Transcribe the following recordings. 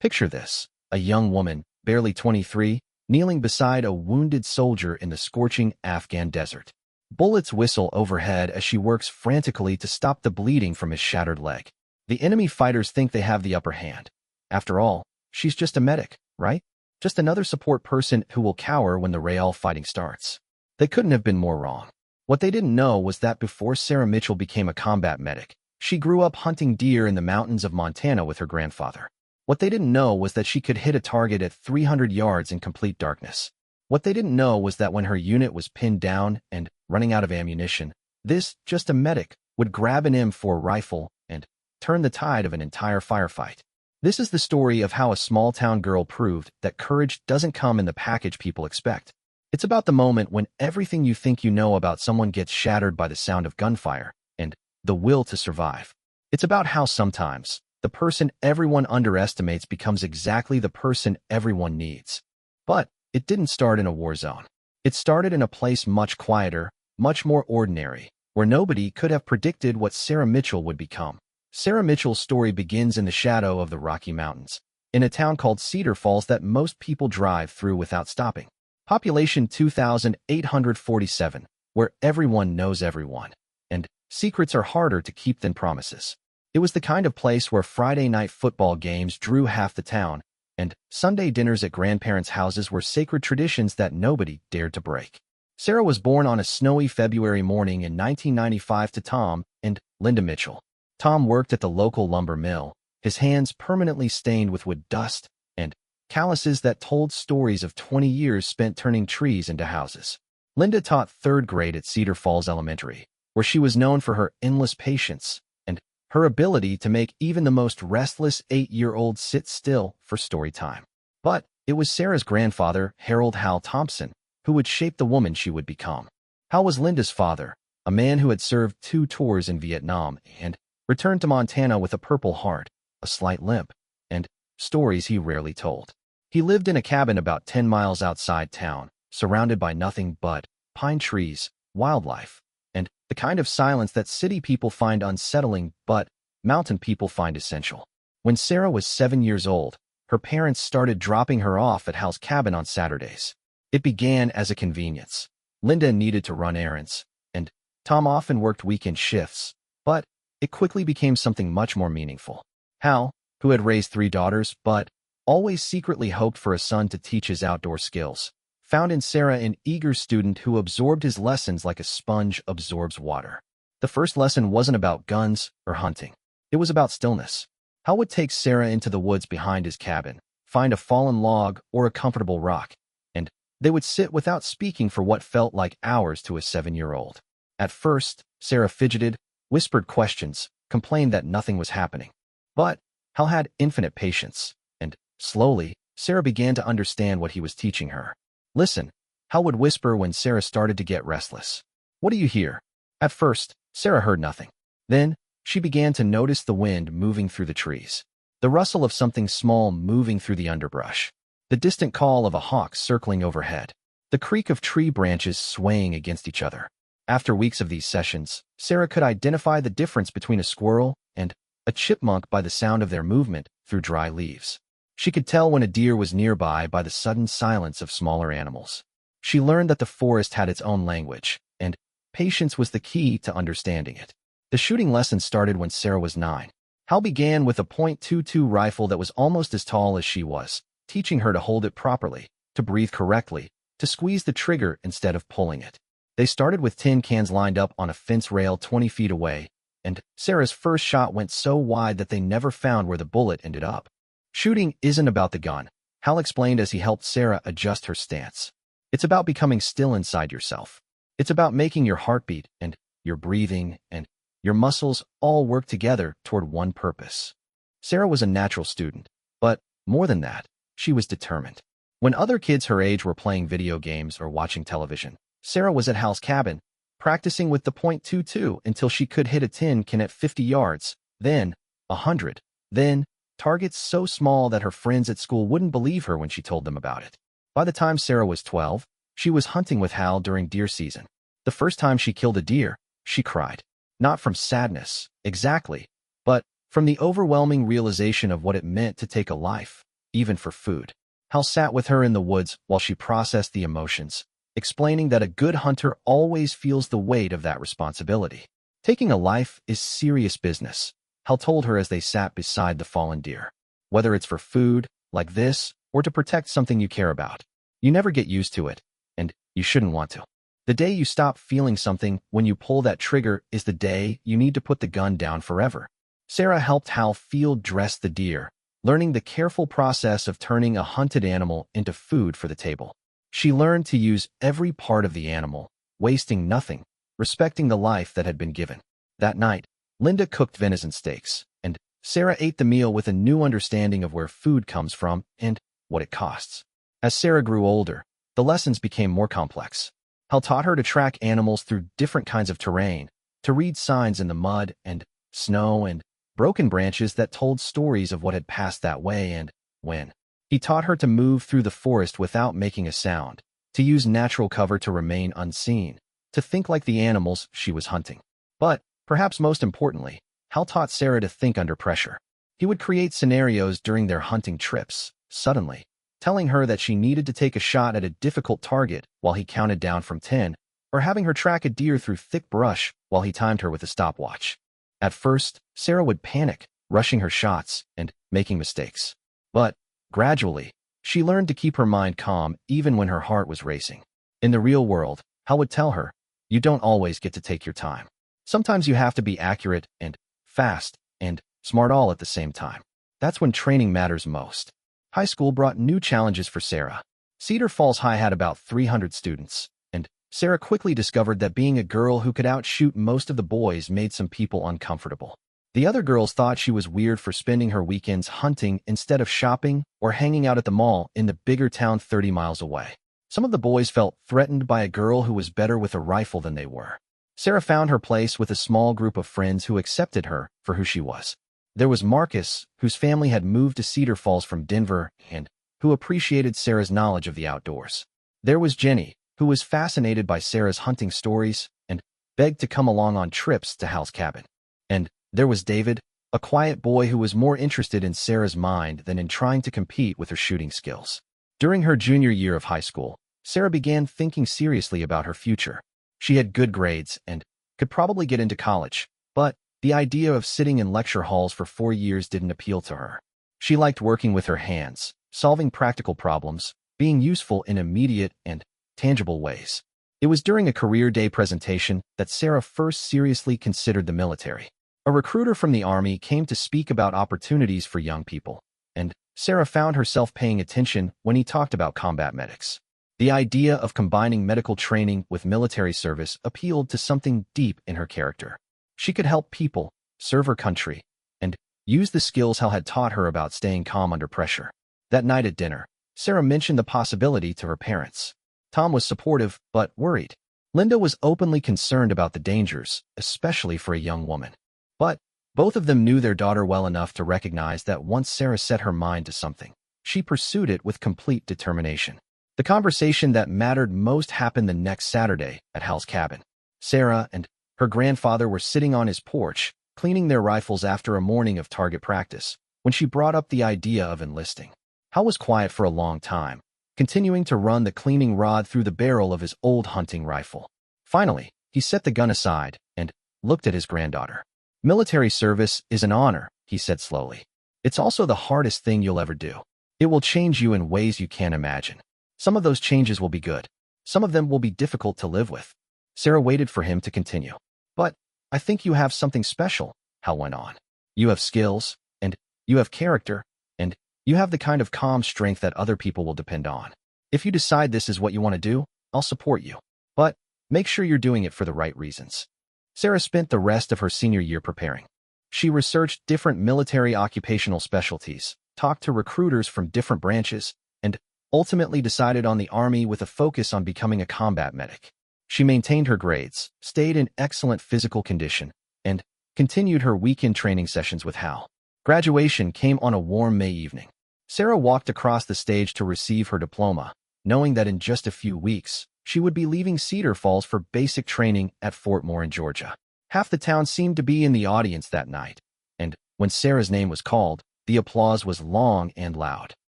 Picture this, a young woman, barely 23, kneeling beside a wounded soldier in the scorching Afghan desert. Bullets whistle overhead as she works frantically to stop the bleeding from his shattered leg. The enemy fighters think they have the upper hand. After all, she's just a medic, right? Just another support person who will cower when the real fighting starts. They couldn't have been more wrong. What they didn't know was that before Sarah Mitchell became a combat medic, she grew up hunting deer in the mountains of Montana with her grandfather. What they didn't know was that she could hit a target at 300 yards in complete darkness. What they didn't know was that when her unit was pinned down and running out of ammunition, this, just a medic, would grab an M4 rifle and turn the tide of an entire firefight. This is the story of how a small-town girl proved that courage doesn't come in the package people expect. It's about the moment when everything you think you know about someone gets shattered by the sound of gunfire and the will to survive. It's about how sometimes the person everyone underestimates becomes exactly the person everyone needs. But it didn't start in a war zone. It started in a place much quieter, much more ordinary, where nobody could have predicted what Sarah Mitchell would become. Sarah Mitchell's story begins in the shadow of the Rocky Mountains, in a town called Cedar Falls that most people drive through without stopping. Population 2,847, where everyone knows everyone, and secrets are harder to keep than promises. It was the kind of place where Friday night football games drew half the town, and Sunday dinners at grandparents' houses were sacred traditions that nobody dared to break. Sarah was born on a snowy February morning in 1995 to Tom and Linda Mitchell. Tom worked at the local lumber mill, his hands permanently stained with wood dust and calluses that told stories of 20 years spent turning trees into houses. Linda taught third grade at Cedar Falls Elementary, where she was known for her endless patience and her ability to make even the most restless 8-year-old sit still for story time. But it was Sarah's grandfather, Harold Hal Thompson, who would shape the woman she would become. Hal was Linda's father, a man who had served 2 tours in Vietnam and returned to Montana with a Purple Heart, a slight limp, and stories he rarely told. He lived in a cabin about 10 miles outside town, surrounded by nothing but pine trees, wildlife, and the kind of silence that city people find unsettling but mountain people find essential. When Sarah was 7 years old, her parents started dropping her off at Hal's cabin on Saturdays. It began as a convenience. Linda needed to run errands, and Tom often worked weekend shifts, but it quickly became something much more meaningful. Hal, who had raised 3 daughters but always secretly hoped for a son to teach his outdoor skills, found in Sarah an eager student who absorbed his lessons like a sponge absorbs water. The first lesson wasn't about guns or hunting. It was about stillness. Hal would take Sarah into the woods behind his cabin, find a fallen log or a comfortable rock, and they would sit without speaking for what felt like hours to a 7-year-old. At first, Sarah fidgeted, whispered questions, complained that nothing was happening. But Hal had infinite patience, and slowly, Sarah began to understand what he was teaching her. Listen, Hal would whisper when Sarah started to get restless. What do you hear? At first, Sarah heard nothing. Then, she began to notice the wind moving through the trees, the rustle of something small moving through the underbrush, the distant call of a hawk circling overhead, the creak of tree branches swaying against each other. After weeks of these sessions, Sarah could identify the difference between a squirrel and a chipmunk by the sound of their movement through dry leaves. She could tell when a deer was nearby by the sudden silence of smaller animals. She learned that the forest had its own language, and patience was the key to understanding it. The shooting lesson started when Sarah was 9. Hal began with a .22 rifle that was almost as tall as she was, teaching her to hold it properly, to breathe correctly, to squeeze the trigger instead of pulling it. They started with tin cans lined up on a fence rail 20 feet away, and Sarah's first shot went so wide that they never found where the bullet ended up. Shooting isn't about the gun, Hal explained as he helped Sarah adjust her stance. It's about becoming still inside yourself. It's about making your heartbeat and your breathing and your muscles all work together toward one purpose. Sarah was a natural student, but more than that, she was determined. When other kids her age were playing video games or watching television, Sarah was at Hal's cabin, practicing with the .22 until she could hit a tin can at 50 yards, then 100, then targets so small that her friends at school wouldn't believe her when she told them about it. By the time Sarah was 12, she was hunting with Hal during deer season. The first time she killed a deer, she cried. Not from sadness, exactly, but from the overwhelming realization of what it meant to take a life, even for food. Hal sat with her in the woods while she processed the emotions, explaining that a good hunter always feels the weight of that responsibility. Taking a life is serious business, Hal told her as they sat beside the fallen deer. Whether it's for food, like this, or to protect something you care about, you never get used to it, and you shouldn't want to. The day you stop feeling something when you pull that trigger is the day you need to put the gun down forever. Sarah helped Hal field dress the deer, learning the careful process of turning a hunted animal into food for the table. She learned to use every part of the animal, wasting nothing, respecting the life that had been given. That night, Linda cooked venison steaks, and Sarah ate the meal with a new understanding of where food comes from and what it costs. As Sarah grew older, the lessons became more complex. Hal taught her to track animals through different kinds of terrain, to read signs in the mud and snow and broken branches that told stories of what had passed that way and when. He taught her to move through the forest without making a sound, to use natural cover to remain unseen, to think like the animals she was hunting. But, perhaps most importantly, Hal taught Sarah to think under pressure. He would create scenarios during their hunting trips, suddenly, telling her that she needed to take a shot at a difficult target while he counted down from 10, or having her track a deer through thick brush while he timed her with a stopwatch. At first, Sarah would panic, rushing her shots and making mistakes. But, gradually, she learned to keep her mind calm even when her heart was racing. In the real world, Hal would tell her, you don't always get to take your time. Sometimes you have to be accurate and fast and smart all at the same time. That's when training matters most. High school brought new challenges for Sarah. Cedar Falls High had about 300 students, and Sarah quickly discovered that being a girl who could outshoot most of the boys made some people uncomfortable. The other girls thought she was weird for spending her weekends hunting instead of shopping or hanging out at the mall in the bigger town 30 miles away. Some of the boys felt threatened by a girl who was better with a rifle than they were. Sarah found her place with a small group of friends who accepted her for who she was. There was Marcus, whose family had moved to Cedar Falls from Denver and who appreciated Sarah's knowledge of the outdoors. There was Jenny, who was fascinated by Sarah's hunting stories and begged to come along on trips to Hal's cabin. And there was David, a quiet boy who was more interested in Sarah's mind than in trying to compete with her shooting skills. During her junior year of high school, Sarah began thinking seriously about her future. She had good grades and could probably get into college, but the idea of sitting in lecture halls for 4 years didn't appeal to her. She liked working with her hands, solving practical problems, being useful in immediate and tangible ways. It was during a career day presentation that Sarah first seriously considered the military. A recruiter from the Army came to speak about opportunities for young people, and Sarah found herself paying attention when he talked about combat medics. The idea of combining medical training with military service appealed to something deep in her character. She could help people, serve her country, and use the skills Hal had taught her about staying calm under pressure. That night at dinner, Sarah mentioned the possibility to her parents. Tom was supportive, but worried. Linda was openly concerned about the dangers, especially for a young woman. But both of them knew their daughter well enough to recognize that once Sarah set her mind to something, she pursued it with complete determination. The conversation that mattered most happened the next Saturday at Hal's cabin. Sarah and her grandfather were sitting on his porch, cleaning their rifles after a morning of target practice, when she brought up the idea of enlisting. Hal was quiet for a long time, continuing to run the cleaning rod through the barrel of his old hunting rifle. Finally, he set the gun aside and looked at his granddaughter. Military service is an honor, he said slowly. It's also the hardest thing you'll ever do. It will change you in ways you can't imagine. Some of those changes will be good. Some of them will be difficult to live with. Sarah waited for him to continue. But I think you have something special, Hal went on. You have skills, and you have character, and you have the kind of calm strength that other people will depend on. If you decide this is what you want to do, I'll support you. But make sure you're doing it for the right reasons. Sarah spent the rest of her senior year preparing. She researched different military occupational specialties, talked to recruiters from different branches, and ultimately decided on the Army with a focus on becoming a combat medic. She maintained her grades, stayed in excellent physical condition, and continued her weekend training sessions with Hal. Graduation came on a warm May evening. Sarah walked across the stage to receive her diploma, knowing that in just a few weeks, she would be leaving Cedar Falls for basic training at Fort Moore, Georgia. Half the town seemed to be in the audience that night, and when Sarah's name was called, the applause was long and loud.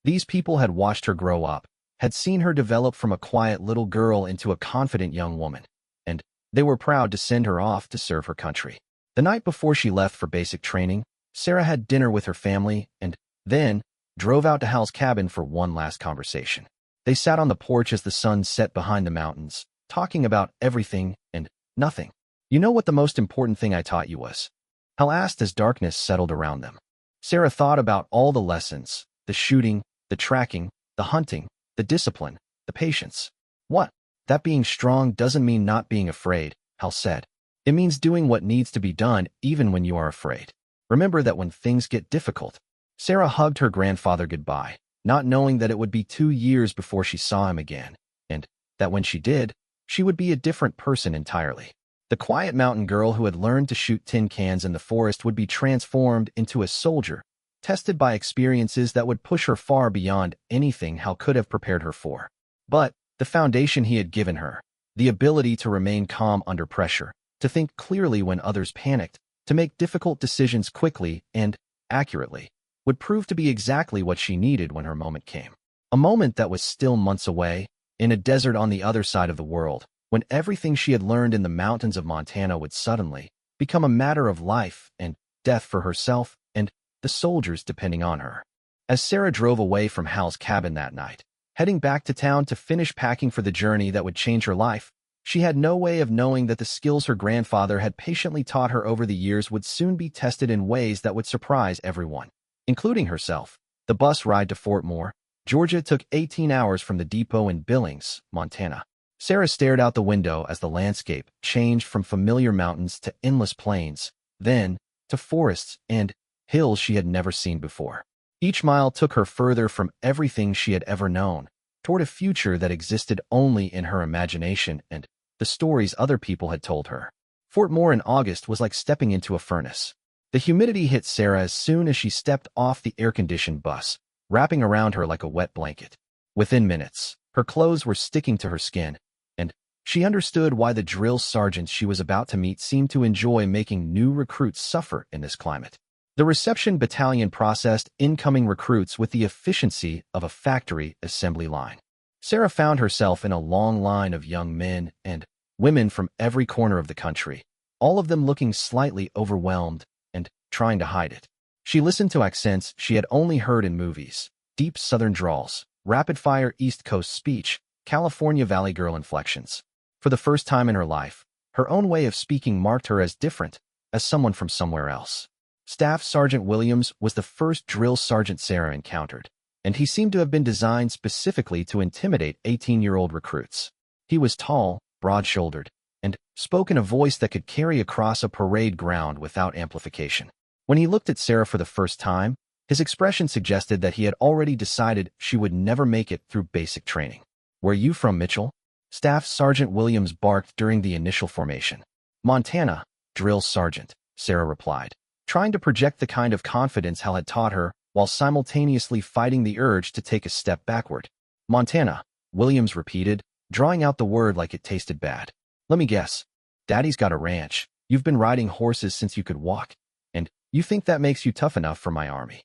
These people had watched her grow up, had seen her develop from a quiet little girl into a confident young woman, and they were proud to send her off to serve her country. The night before she left for basic training, Sarah had dinner with her family and then drove out to Hal's cabin for one last conversation. They sat on the porch as the sun set behind the mountains, talking about everything and nothing. "You know what the most important thing I taught you was?" Hal asked as darkness settled around them. Sarah thought about all the lessons, the shooting, the tracking, the hunting, the discipline, the patience. "What? That being strong doesn't mean not being afraid," Hal said. "It means doing what needs to be done even when you are afraid. Remember that when things get difficult." Sarah hugged her grandfather goodbye, not knowing that it would be 2 years before she saw him again, and that when she did, she would be a different person entirely. The quiet mountain girl who had learned to shoot tin cans in the forest would be transformed into a soldier, tested by experiences that would push her far beyond anything Hal could have prepared her for. But the foundation he had given her, the ability to remain calm under pressure, to think clearly when others panicked, to make difficult decisions quickly and accurately, would prove to be exactly what she needed when her moment came. A moment that was still months away, in a desert on the other side of the world, when everything she had learned in the mountains of Montana would suddenly become a matter of life and death for herself and the soldiers depending on her. As Sarah drove away from Hal's cabin that night, heading back to town to finish packing for the journey that would change her life, she had no way of knowing that the skills her grandfather had patiently taught her over the years would soon be tested in ways that would surprise everyone, including herself. The bus ride to Fort Moore, Georgia took 18 hours from the depot in Billings, Montana. Sarah stared out the window as the landscape changed from familiar mountains to endless plains, then to forests and hills she had never seen before. Each mile took her further from everything she had ever known, toward a future that existed only in her imagination and the stories other people had told her. Fort Moore in August was like stepping into a furnace. The humidity hit Sarah as soon as she stepped off the air-conditioned bus, wrapping around her like a wet blanket. Within minutes, her clothes were sticking to her skin, and she understood why the drill sergeants she was about to meet seemed to enjoy making new recruits suffer in this climate. The reception battalion processed incoming recruits with the efficiency of a factory assembly line. Sarah found herself in a long line of young men and women from every corner of the country, all of them looking slightly overwhelmed and trying to hide it. She listened to accents she had only heard in movies, deep southern drawls, rapid-fire East Coast speech, California Valley Girl inflections. For the first time in her life, her own way of speaking marked her as different, as someone from somewhere else. Staff Sergeant Williams was the first drill sergeant Sarah encountered, and he seemed to have been designed specifically to intimidate 18-year-old recruits. He was tall, broad-shouldered, and spoke in a voice that could carry across a parade ground without amplification. When he looked at Sarah for the first time, his expression suggested that he had already decided she would never make it through basic training. "Where you from, Mitchell?" Staff Sergeant Williams barked during the initial formation. "Montana, Drill Sergeant," Sarah replied, trying to project the kind of confidence Hal had taught her while simultaneously fighting the urge to take a step backward. "Montana," Williams repeated, drawing out the word like it tasted bad. "Let me guess. Daddy's got a ranch. You've been riding horses since you could walk, and you think that makes you tough enough for my army?"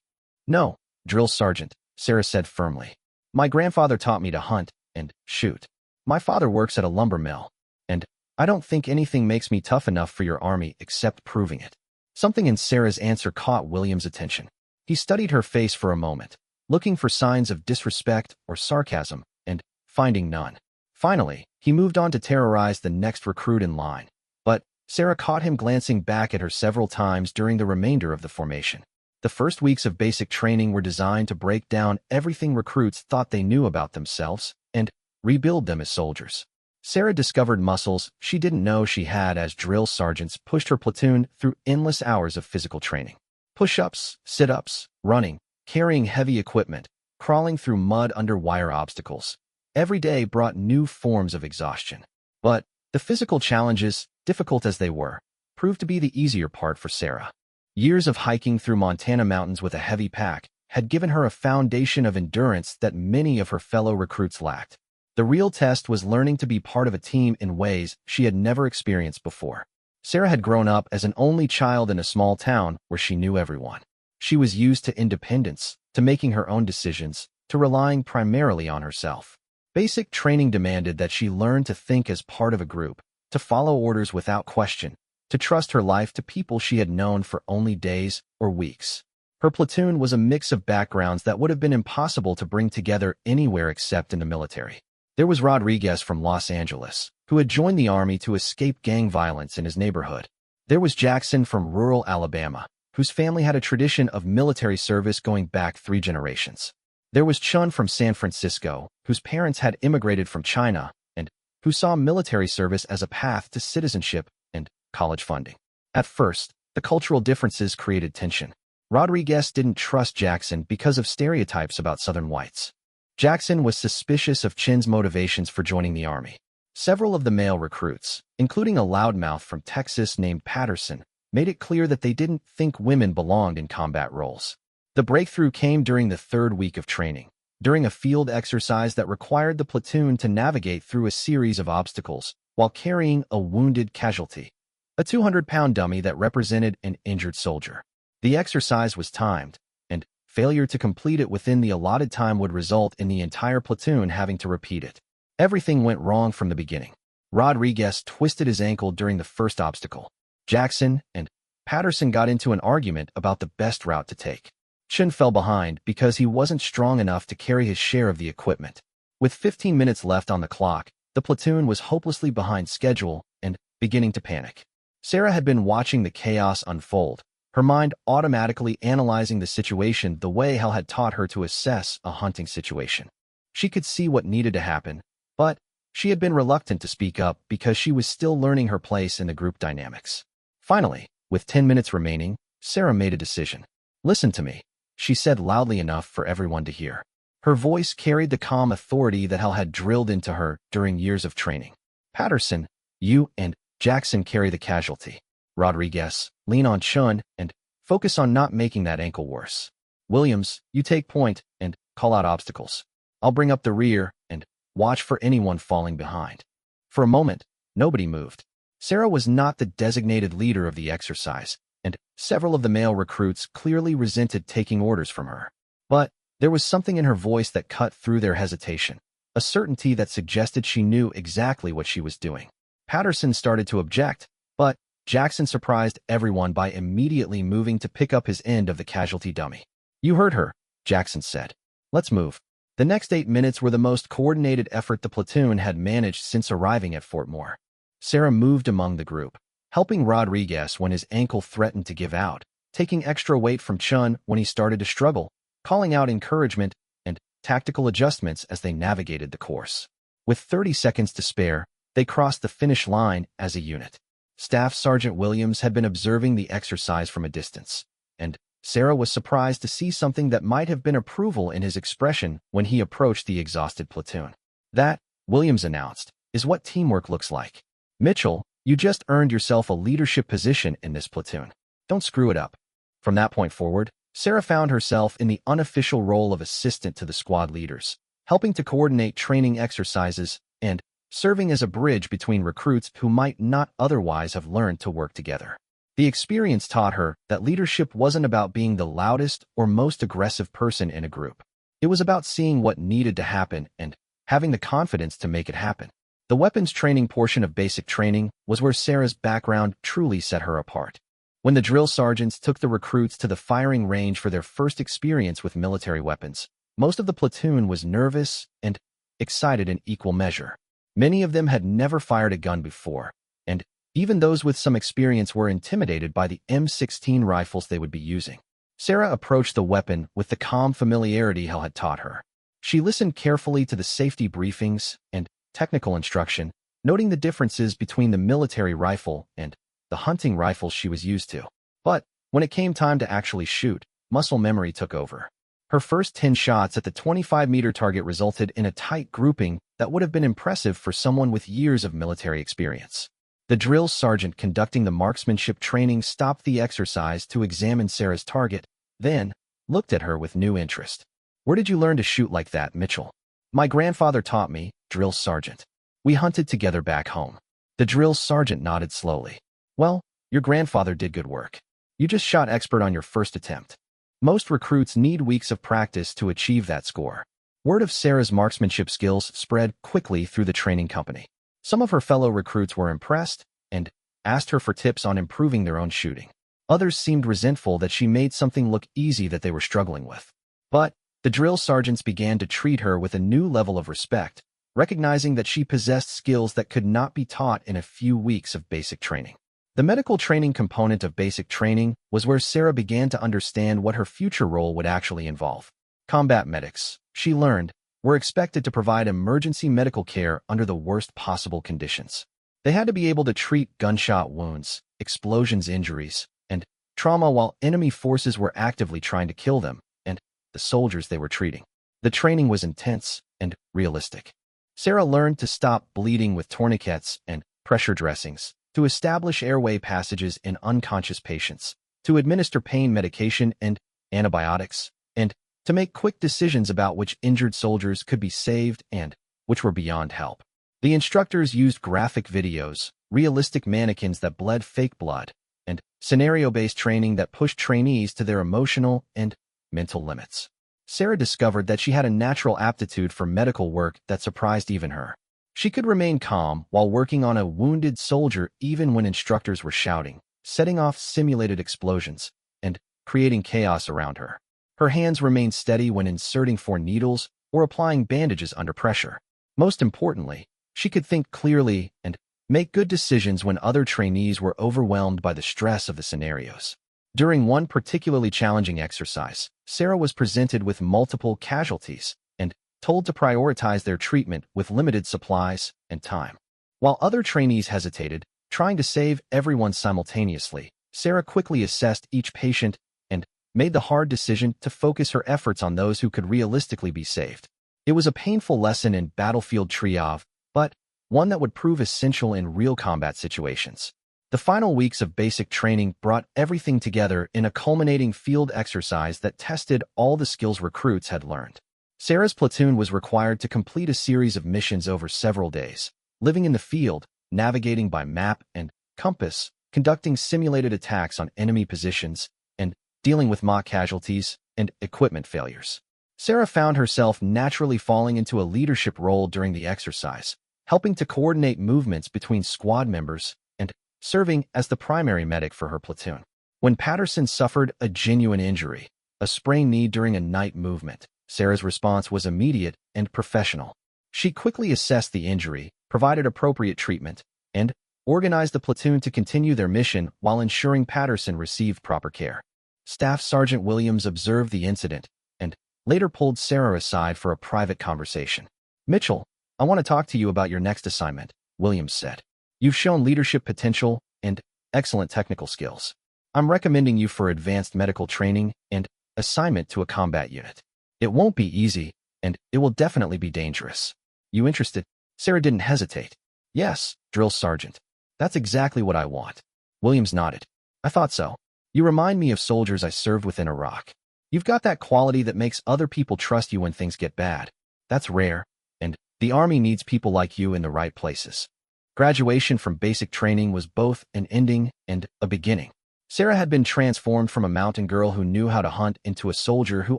"No, Drill Sergeant," Sarah said firmly. "My grandfather taught me to hunt and shoot. My father works at a lumber mill, and I don't think anything makes me tough enough for your army except proving it." Something in Sarah's answer caught Williams' attention. He studied her face for a moment, looking for signs of disrespect or sarcasm, and finding none. Finally, he moved on to terrorize the next recruit in line, but Sarah caught him glancing back at her several times during the remainder of the formation. The first weeks of basic training were designed to break down everything recruits thought they knew about themselves and rebuild them as soldiers. Sarah discovered muscles she didn't know she had as drill sergeants pushed her platoon through endless hours of physical training. Push-ups, sit-ups, running, carrying heavy equipment, crawling through mud under wire obstacles. Every day brought new forms of exhaustion. But the physical challenges, difficult as they were, proved to be the easier part for Sarah. Years of hiking through Montana mountains with a heavy pack had given her a foundation of endurance that many of her fellow recruits lacked. The real test was learning to be part of a team in ways she had never experienced before. Sarah had grown up as an only child in a small town where she knew everyone. She was used to independence, to making her own decisions, to relying primarily on herself. Basic training demanded that she learn to think as part of a group, to follow orders without question, to trust her life to people she had known for only days or weeks. Her platoon was a mix of backgrounds that would have been impossible to bring together anywhere except in the military. There was Rodriguez from Los Angeles, who had joined the army to escape gang violence in his neighborhood. There was Jackson from rural Alabama, whose family had a tradition of military service going back 3 generations. There was Chun from San Francisco, whose parents had immigrated from China and who saw military service as a path to citizenship and college funding. At first, the cultural differences created tension. Rodriguez didn't trust Jackson because of stereotypes about Southern whites. Jackson was suspicious of Chun's motivations for joining the army. Several of the male recruits, including a loudmouth from Texas named Patterson, made it clear that they didn't think women belonged in combat roles. The breakthrough came during the 3rd week of training, during a field exercise that required the platoon to navigate through a series of obstacles while carrying a wounded casualty, a 200-pound dummy that represented an injured soldier. The exercise was timed, and failure to complete it within the allotted time would result in the entire platoon having to repeat it. Everything went wrong from the beginning. Rodriguez twisted his ankle during the first obstacle. Jackson and Patterson got into an argument about the best route to take. Chun fell behind because he wasn't strong enough to carry his share of the equipment. With 15 minutes left on the clock, the platoon was hopelessly behind schedule and beginning to panic. Sarah had been watching the chaos unfold, her mind automatically analyzing the situation the way Hal had taught her to assess a hunting situation. She could see what needed to happen, but she had been reluctant to speak up because she was still learning her place in the group dynamics. Finally, with 10 minutes remaining, Sarah made a decision. "Listen to me," she said loudly enough for everyone to hear. Her voice carried the calm authority that Hal had drilled into her during years of training. "Patterson, you and Jackson carry the casualty. Rodriguez, lean on Chun and focus on not making that ankle worse. Williams, you take point and call out obstacles. I'll bring up the rear and watch for anyone falling behind." For a moment, nobody moved. Sarah was not the designated leader of the exercise, and several of the male recruits clearly resented taking orders from her. But there was something in her voice that cut through their hesitation, a certainty that suggested she knew exactly what she was doing. Patterson started to object, but Jackson surprised everyone by immediately moving to pick up his end of the casualty dummy. "You heard her," Jackson said. "Let's move." The next 8 minutes were the most coordinated effort the platoon had managed since arriving at Fort Moore. Sarah moved among the group, helping Rodriguez when his ankle threatened to give out, taking extra weight from Chun when he started to struggle, calling out encouragement and tactical adjustments as they navigated the course. With 30 seconds to spare, they crossed the finish line as a unit. Staff Sergeant Williams had been observing the exercise from a distance, and Sarah was surprised to see something that might have been approval in his expression when he approached the exhausted platoon. "That," Williams announced, "is what teamwork looks like. Mitchell, you just earned yourself a leadership position in this platoon. Don't screw it up." From that point forward, Sarah found herself in the unofficial role of assistant to the squad leaders, helping to coordinate training exercises and serving as a bridge between recruits who might not otherwise have learned to work together. The experience taught her that leadership wasn't about being the loudest or most aggressive person in a group. It was about seeing what needed to happen and having the confidence to make it happen. The weapons training portion of basic training was where Sarah's background truly set her apart. When the drill sergeants took the recruits to the firing range for their first experience with military weapons, most of the platoon was nervous and excited in equal measure. Many of them had never fired a gun before, and even those with some experience were intimidated by the M16 rifles they would be using. Sarah approached the weapon with the calm familiarity Hal had taught her. She listened carefully to the safety briefings and technical instruction, noting the differences between the military rifle and the hunting rifles she was used to. But when it came time to actually shoot, muscle memory took over. Her first 10 shots at the 25-meter target resulted in a tight grouping that would have been impressive for someone with years of military experience. The drill sergeant conducting the marksmanship training stopped the exercise to examine Sarah's target, then looked at her with new interest. "Where did you learn to shoot like that, Mitchell?" "My grandfather taught me, drill sergeant. We hunted together back home." The drill sergeant nodded slowly. "Well, your grandfather did good work. You just shot expert on your first attempt. Most recruits need weeks of practice to achieve that score." Word of Sarah's marksmanship skills spread quickly through the training company. Some of her fellow recruits were impressed and asked her for tips on improving their own shooting. Others seemed resentful that she made something look easy that they were struggling with. But the drill sergeants began to treat her with a new level of respect, recognizing that she possessed skills that could not be taught in a few weeks of basic training. The medical training component of basic training was where Sarah began to understand what her future role would actually involve. Combat medics, she learned, were expected to provide emergency medical care under the worst possible conditions. They had to be able to treat gunshot wounds, explosions injuries, and trauma while enemy forces were actively trying to kill them and the soldiers they were treating. The training was intense and realistic. Sarah learned to stop bleeding with tourniquets and pressure dressings, to establish airway passages in unconscious patients, to administer pain medication and antibiotics, and to make quick decisions about which injured soldiers could be saved and which were beyond help. The instructors used graphic videos, realistic mannequins that bled fake blood, and scenario-based training that pushed trainees to their emotional and mental limits. Sarah discovered that she had a natural aptitude for medical work that surprised even her. She could remain calm while working on a wounded soldier even when instructors were shouting, setting off simulated explosions, and creating chaos around her. Her hands remained steady when inserting 4 needles or applying bandages under pressure. Most importantly, she could think clearly and make good decisions when other trainees were overwhelmed by the stress of the scenarios. During one particularly challenging exercise, Sarah was presented with multiple casualties and told to prioritize their treatment with limited supplies and time. While other trainees hesitated, trying to save everyone simultaneously, Sarah quickly assessed each patient and made the hard decision to focus her efforts on those who could realistically be saved. It was a painful lesson in battlefield triage, but one that would prove essential in real combat situations. The final weeks of basic training brought everything together in a culminating field exercise that tested all the skills recruits had learned. Sarah's platoon was required to complete a series of missions over several days, living in the field, navigating by map and compass, conducting simulated attacks on enemy positions, and dealing with mock casualties and equipment failures. Sarah found herself naturally falling into a leadership role during the exercise, helping to coordinate movements between squad members and serving as the primary medic for her platoon. When Patterson suffered a genuine injury, a sprained knee during a night movement, Sarah's response was immediate and professional. She quickly assessed the injury, provided appropriate treatment, and organized the platoon to continue their mission while ensuring Patterson received proper care. Staff Sergeant Williams observed the incident and later pulled Sarah aside for a private conversation. "Mitchell, I want to talk to you about your next assignment," Williams said. "You've shown leadership potential and excellent technical skills. I'm recommending you for advanced medical training and assignment to a combat unit. It won't be easy, and it will definitely be dangerous. You interested?" Sarah didn't hesitate. "Yes, Drill Sergeant. That's exactly what I want." Williams nodded. "I thought so. You remind me of soldiers I served with in Iraq. You've got that quality that makes other people trust you when things get bad. That's rare, and the Army needs people like you in the right places." Graduation from basic training was both an ending and a beginning. Sarah had been transformed from a mountain girl who knew how to hunt into a soldier who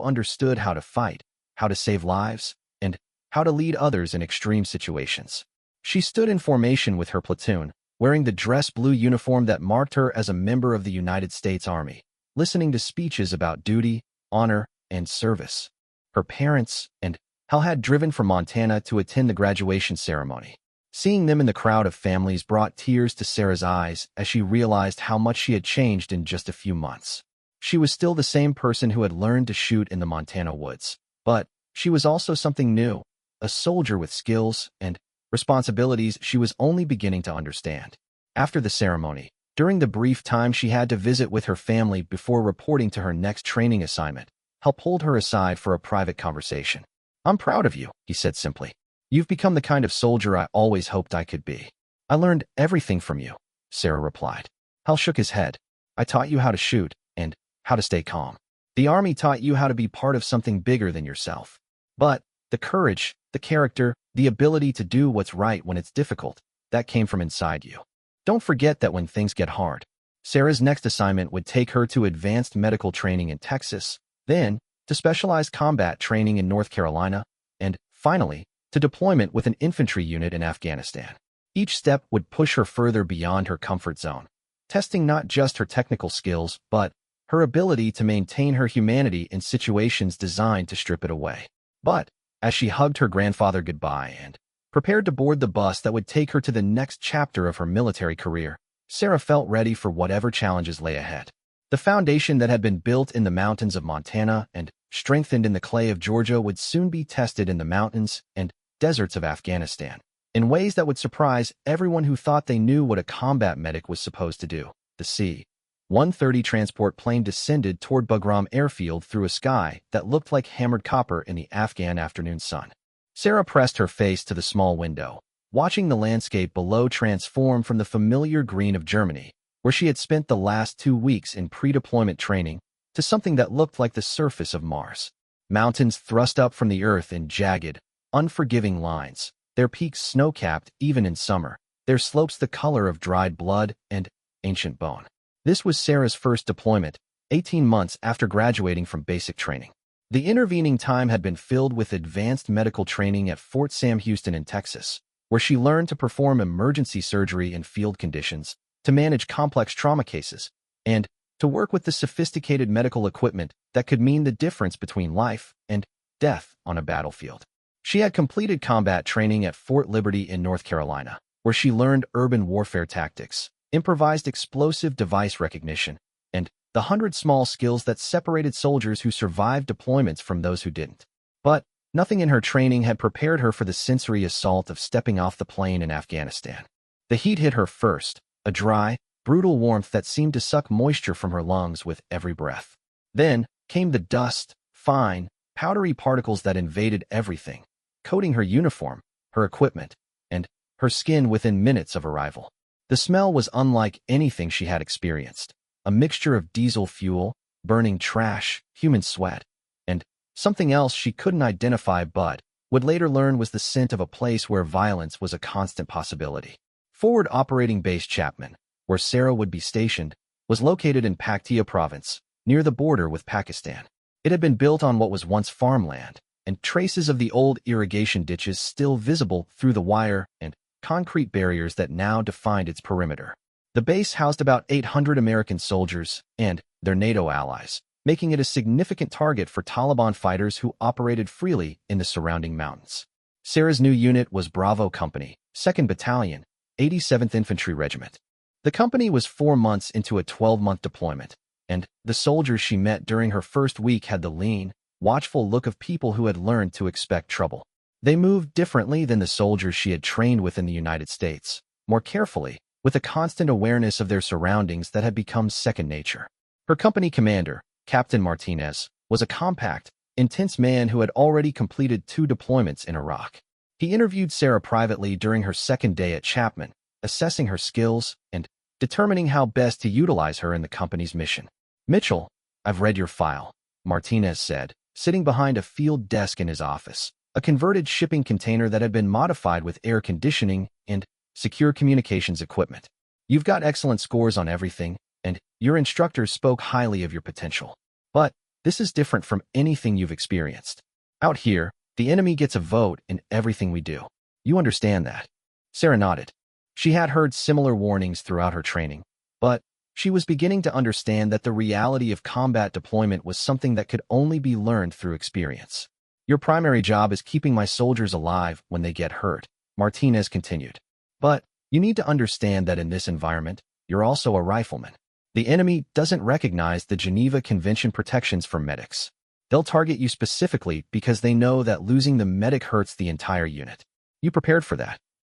understood how to fight, how to save lives, and how to lead others in extreme situations. She stood in formation with her platoon, wearing the dress blue uniform that marked her as a member of the United States Army, listening to speeches about duty, honor, and service. Her parents and Hal had driven from Montana to attend the graduation ceremony. Seeing them in the crowd of families brought tears to Sarah's eyes as she realized how much she had changed in just a few months. She was still the same person who had learned to shoot in the Montana woods, but she was also something new, a soldier with skills and responsibilities she was only beginning to understand. After the ceremony, during the brief time she had to visit with her family before reporting to her next training assignment, Hal pulled her aside for a private conversation. "I'm proud of you," he said simply. "You've become the kind of soldier I always hoped I could be." "I learned everything from you," Sarah replied. Hal shook his head. "I taught you how to shoot and how to stay calm. The Army taught you how to be part of something bigger than yourself. But the courage, the character, the ability to do what's right when it's difficult, that came from inside you. Don't forget that when things get hard." Sarah's next assignment would take her to advanced medical training in Texas, then to specialized combat training in North Carolina, and, finally, to deployment with an infantry unit in Afghanistan. Each step would push her further beyond her comfort zone, testing not just her technical skills, but her ability to maintain her humanity in situations designed to strip it away. But, as she hugged her grandfather goodbye and prepared to board the bus that would take her to the next chapter of her military career, Sarah felt ready for whatever challenges lay ahead. The foundation that had been built in the mountains of Montana and strengthened in the clay of Georgia would soon be tested in the mountains and deserts of Afghanistan, in ways that would surprise everyone who thought they knew what a combat medic was supposed to do. The C-130 transport plane descended toward Bagram airfield through a sky that looked like hammered copper in the Afghan afternoon sun. Sarah pressed her face to the small window, watching the landscape below transform from the familiar green of Germany, where she had spent the last 2 weeks in pre-deployment training, to something that looked like the surface of Mars. Mountains thrust up from the earth in jagged, unforgiving lines, their peaks snow-capped even in summer, their slopes the color of dried blood and ancient bone. This was Sarah's first deployment, 18 months after graduating from basic training. The intervening time had been filled with advanced medical training at Fort Sam Houston in Texas, where she learned to perform emergency surgery in field conditions, to manage complex trauma cases, and to work with the sophisticated medical equipment that could mean the difference between life and death on a battlefield. She had completed combat training at Fort Liberty in North Carolina, where she learned urban warfare tactics, improvised explosive device recognition, and the 100 small skills that separated soldiers who survived deployments from those who didn't. But nothing in her training had prepared her for the sensory assault of stepping off the plane in Afghanistan. The heat hit her first, a dry, brutal warmth that seemed to suck moisture from her lungs with every breath. Then came the dust, fine, powdery particles that invaded everything, coating her uniform, her equipment, and her skin within minutes of arrival. The smell was unlike anything she had experienced. A mixture of diesel fuel, burning trash, human sweat, and something else she couldn't identify but would later learn was the scent of a place where violence was a constant possibility. Forward Operating Base Chapman, where Sarah would be stationed, was located in Paktia Province, near the border with Pakistan. It had been built on what was once farmland, and traces of the old irrigation ditches still visible through the wire and concrete barriers that now defined its perimeter. The base housed about 800 American soldiers and their NATO allies, making it a significant target for Taliban fighters who operated freely in the surrounding mountains. Sarah's new unit was Bravo Company, 2nd Battalion, 87th Infantry Regiment. The company was 4 months into a 12-month deployment, and the soldiers she met during her first week had the lean, watchful look of people who had learned to expect trouble. They moved differently than the soldiers she had trained with in the United States, more carefully, with a constant awareness of their surroundings that had become second nature. Her company commander, Captain Martinez, was a compact, intense man who had already completed 2 deployments in Iraq. He interviewed Sarah privately during her second day at Chapman, assessing her skills and determining how best to utilize her in the company's mission. "Mitchell, I've read your file," Martinez said, sitting behind a field desk in his office, a converted shipping container that had been modified with air conditioning and secure communications equipment. "You've got excellent scores on everything, and your instructors spoke highly of your potential. But this is different from anything you've experienced. Out here, the enemy gets a vote in everything we do. You understand that?" Sarah nodded. She had heard similar warnings throughout her training, but she was beginning to understand that the reality of combat deployment was something that could only be learned through experience. "Your primary job is keeping my soldiers alive when they get hurt," Martinez continued. "But you need to understand that in this environment, you're also a rifleman. The enemy doesn't recognize the Geneva Convention protections for medics. They'll target you specifically because they know that losing the medic hurts the entire unit. You prepared for that?"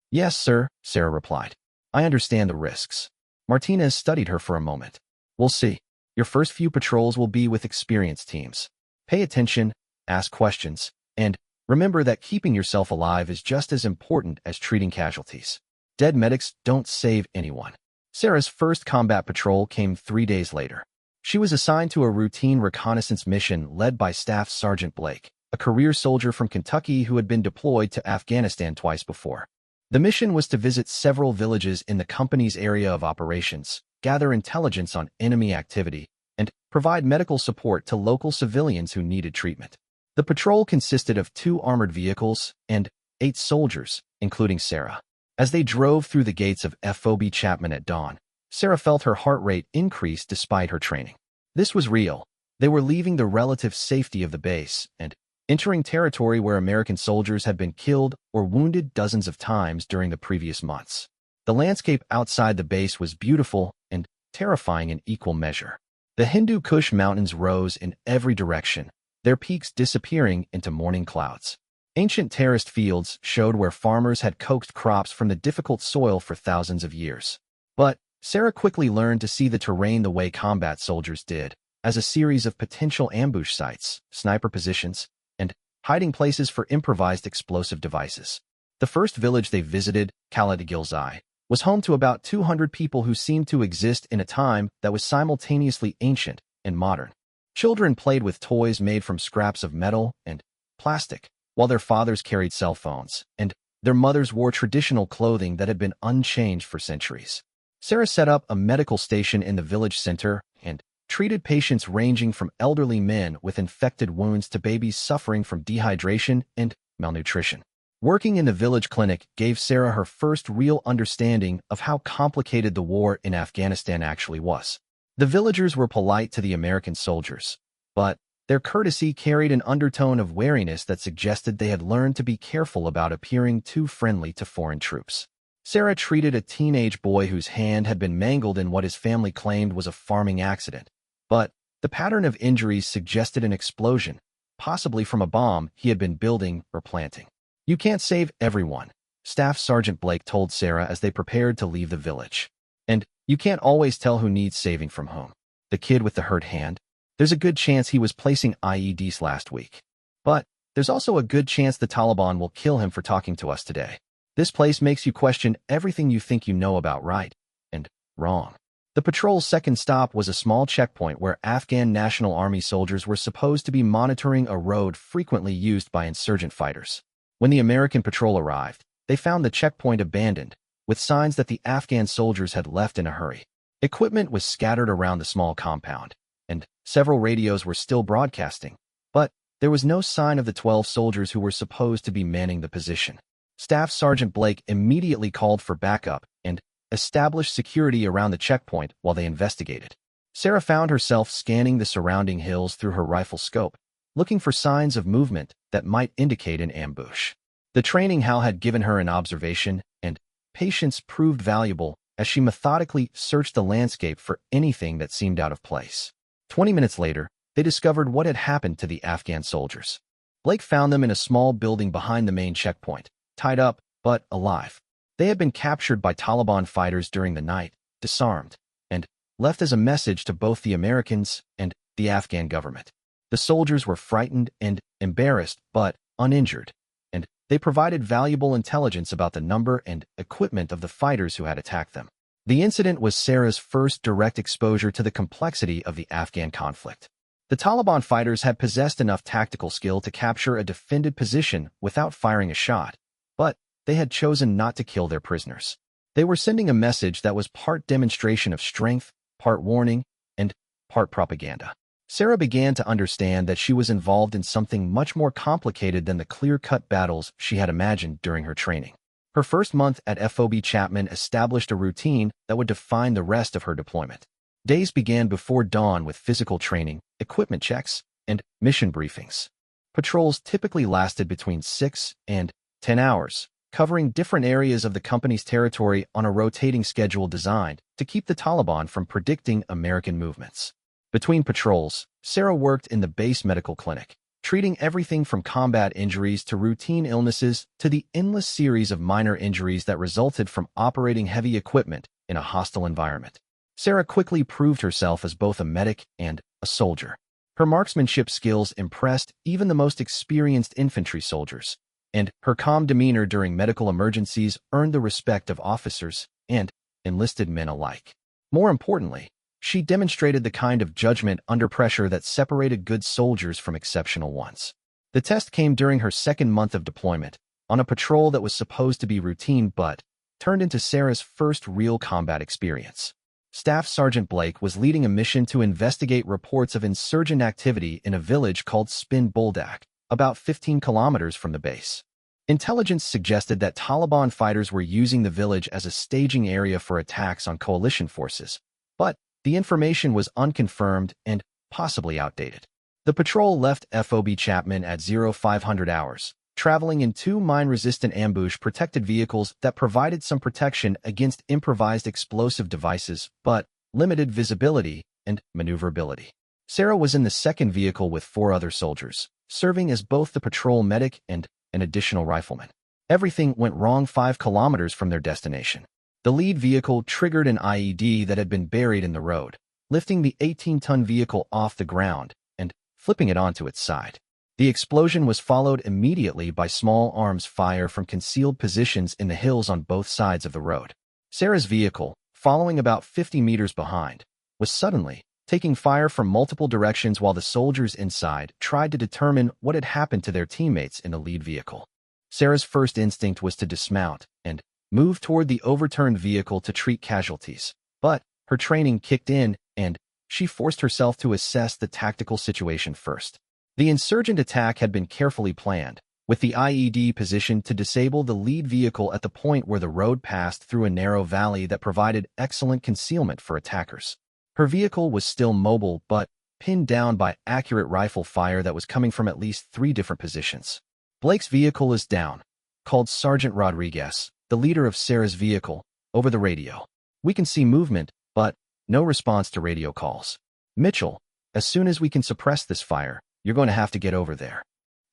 "Yes, sir," Sarah replied. "I understand the risks." Martinez studied her for a moment. "We'll see. Your first few patrols will be with experienced teams. Pay attention, ask questions, and remember that keeping yourself alive is just as important as treating casualties. Dead medics don't save anyone." Sarah's first combat patrol came 3 days later. She was assigned to a routine reconnaissance mission led by Staff Sergeant Blake, a career soldier from Kentucky who had been deployed to Afghanistan twice before. The mission was to visit several villages in the company's area of operations, gather intelligence on enemy activity, and provide medical support to local civilians who needed treatment. The patrol consisted of 2 armored vehicles and 8 soldiers, including Sarah. As they drove through the gates of FOB Chapman at dawn, Sarah felt her heart rate increase despite her training. This was real. They were leaving the relative safety of the base and entering territory where American soldiers had been killed or wounded dozens of times during the previous months. The landscape outside the base was beautiful and terrifying in equal measure. The Hindu Kush mountains rose in every direction, their peaks disappearing into morning clouds. Ancient terraced fields showed where farmers had coaxed crops from the difficult soil for thousands of years. But Sarah quickly learned to see the terrain the way combat soldiers did, as a series of potential ambush sites, sniper positions, and hiding places for improvised explosive devices. The first village they visited, Kaladagilzai, was home to about 200 people who seemed to exist in a time that was simultaneously ancient and modern. Children played with toys made from scraps of metal and plastic, while their fathers carried cell phones, and their mothers wore traditional clothing that had been unchanged for centuries. Sarah set up a medical station in the village center and treated patients ranging from elderly men with infected wounds to babies suffering from dehydration and malnutrition. Working in the village clinic gave Sarah her first real understanding of how complicated the war in Afghanistan actually was. The villagers were polite to the American soldiers, but their courtesy carried an undertone of wariness that suggested they had learned to be careful about appearing too friendly to foreign troops. Sarah treated a teenage boy whose hand had been mangled in what his family claimed was a farming accident, but the pattern of injuries suggested an explosion, possibly from a bomb he had been building or planting. "You can't save everyone," Staff Sergeant Blake told Sarah as they prepared to leave the village. "And you can't always tell who needs saving from whom." The kid with the hurt hand? There's a good chance he was placing IEDs last week. But there's also a good chance the Taliban will kill him for talking to us today. This place makes you question everything you think you know about right and wrong. The patrol's second stop was a small checkpoint where Afghan National Army soldiers were supposed to be monitoring a road frequently used by insurgent fighters. When the American patrol arrived, they found the checkpoint abandoned, with signs that the Afghan soldiers had left in a hurry. Equipment was scattered around the small compound, and several radios were still broadcasting, but there was no sign of the 12 soldiers who were supposed to be manning the position. Staff Sergeant Blake immediately called for backup and established security around the checkpoint while they investigated. Sarah found herself scanning the surrounding hills through her rifle scope, looking for signs of movement that might indicate an ambush. The training Hal had given her in observation and patience proved valuable as she methodically searched the landscape for anything that seemed out of place. 20 minutes later, they discovered what had happened to the Afghan soldiers. Blake found them in a small building behind the main checkpoint, tied up but alive. They had been captured by Taliban fighters during the night, disarmed, and left as a message to both the Americans and the Afghan government. The soldiers were frightened and embarrassed but uninjured, and they provided valuable intelligence about the number and equipment of the fighters who had attacked them. The incident was Sarah's first direct exposure to the complexity of the Afghan conflict. The Taliban fighters had possessed enough tactical skill to capture a defended position without firing a shot, but they had chosen not to kill their prisoners. They were sending a message that was part demonstration of strength, part warning, and part propaganda. Sarah began to understand that she was involved in something much more complicated than the clear-cut battles she had imagined during her training. Her first month at FOB Chapman established a routine that would define the rest of her deployment. Days began before dawn with physical training, equipment checks, and mission briefings. Patrols typically lasted between 6 and 10 hours, covering different areas of the company's territory on a rotating schedule designed to keep the Taliban from predicting American movements. Between patrols, Sarah worked in the base medical clinic, treating everything from combat injuries to routine illnesses to the endless series of minor injuries that resulted from operating heavy equipment in a hostile environment. Sarah quickly proved herself as both a medic and a soldier. Her marksmanship skills impressed even the most experienced infantry soldiers, and her calm demeanor during medical emergencies earned the respect of officers and enlisted men alike. More importantly, she demonstrated the kind of judgment under pressure that separated good soldiers from exceptional ones. The test came during her second month of deployment, on a patrol that was supposed to be routine but turned into Sarah's first real combat experience. Staff Sergeant Blake was leading a mission to investigate reports of insurgent activity in a village called Spin Boldak, about 15 kilometers from the base. Intelligence suggested that Taliban fighters were using the village as a staging area for attacks on coalition forces, but the information was unconfirmed and possibly outdated. The patrol left FOB Chapman at 0500 hours, traveling in two mine-resistant ambush-protected vehicles that provided some protection against improvised explosive devices, but limited visibility and maneuverability. Sarah was in the second vehicle with 4 other soldiers, serving as both the patrol medic and an additional rifleman. Everything went wrong 5 kilometers from their destination. The lead vehicle triggered an IED that had been buried in the road, lifting the 18-ton vehicle off the ground and flipping it onto its side. The explosion was followed immediately by small arms fire from concealed positions in the hills on both sides of the road. Sarah's vehicle, following about 50 meters behind, was suddenly taking fire from multiple directions while the soldiers inside tried to determine what had happened to their teammates in the lead vehicle. Sarah's first instinct was to dismount and move toward the overturned vehicle to treat casualties, but her training kicked in and she forced herself to assess the tactical situation first. The insurgent attack had been carefully planned, with the IED positioned to disable the lead vehicle at the point where the road passed through a narrow valley that provided excellent concealment for attackers. Her vehicle was still mobile but pinned down by accurate rifle fire that was coming from at least 3 different positions. Blake's vehicle is down, called Sergeant Rodriguez, the leader of Sarah's vehicle, over the radio. We can see movement, but no response to radio calls. Mitchell, as soon as we can suppress this fire, you're going to have to get over there.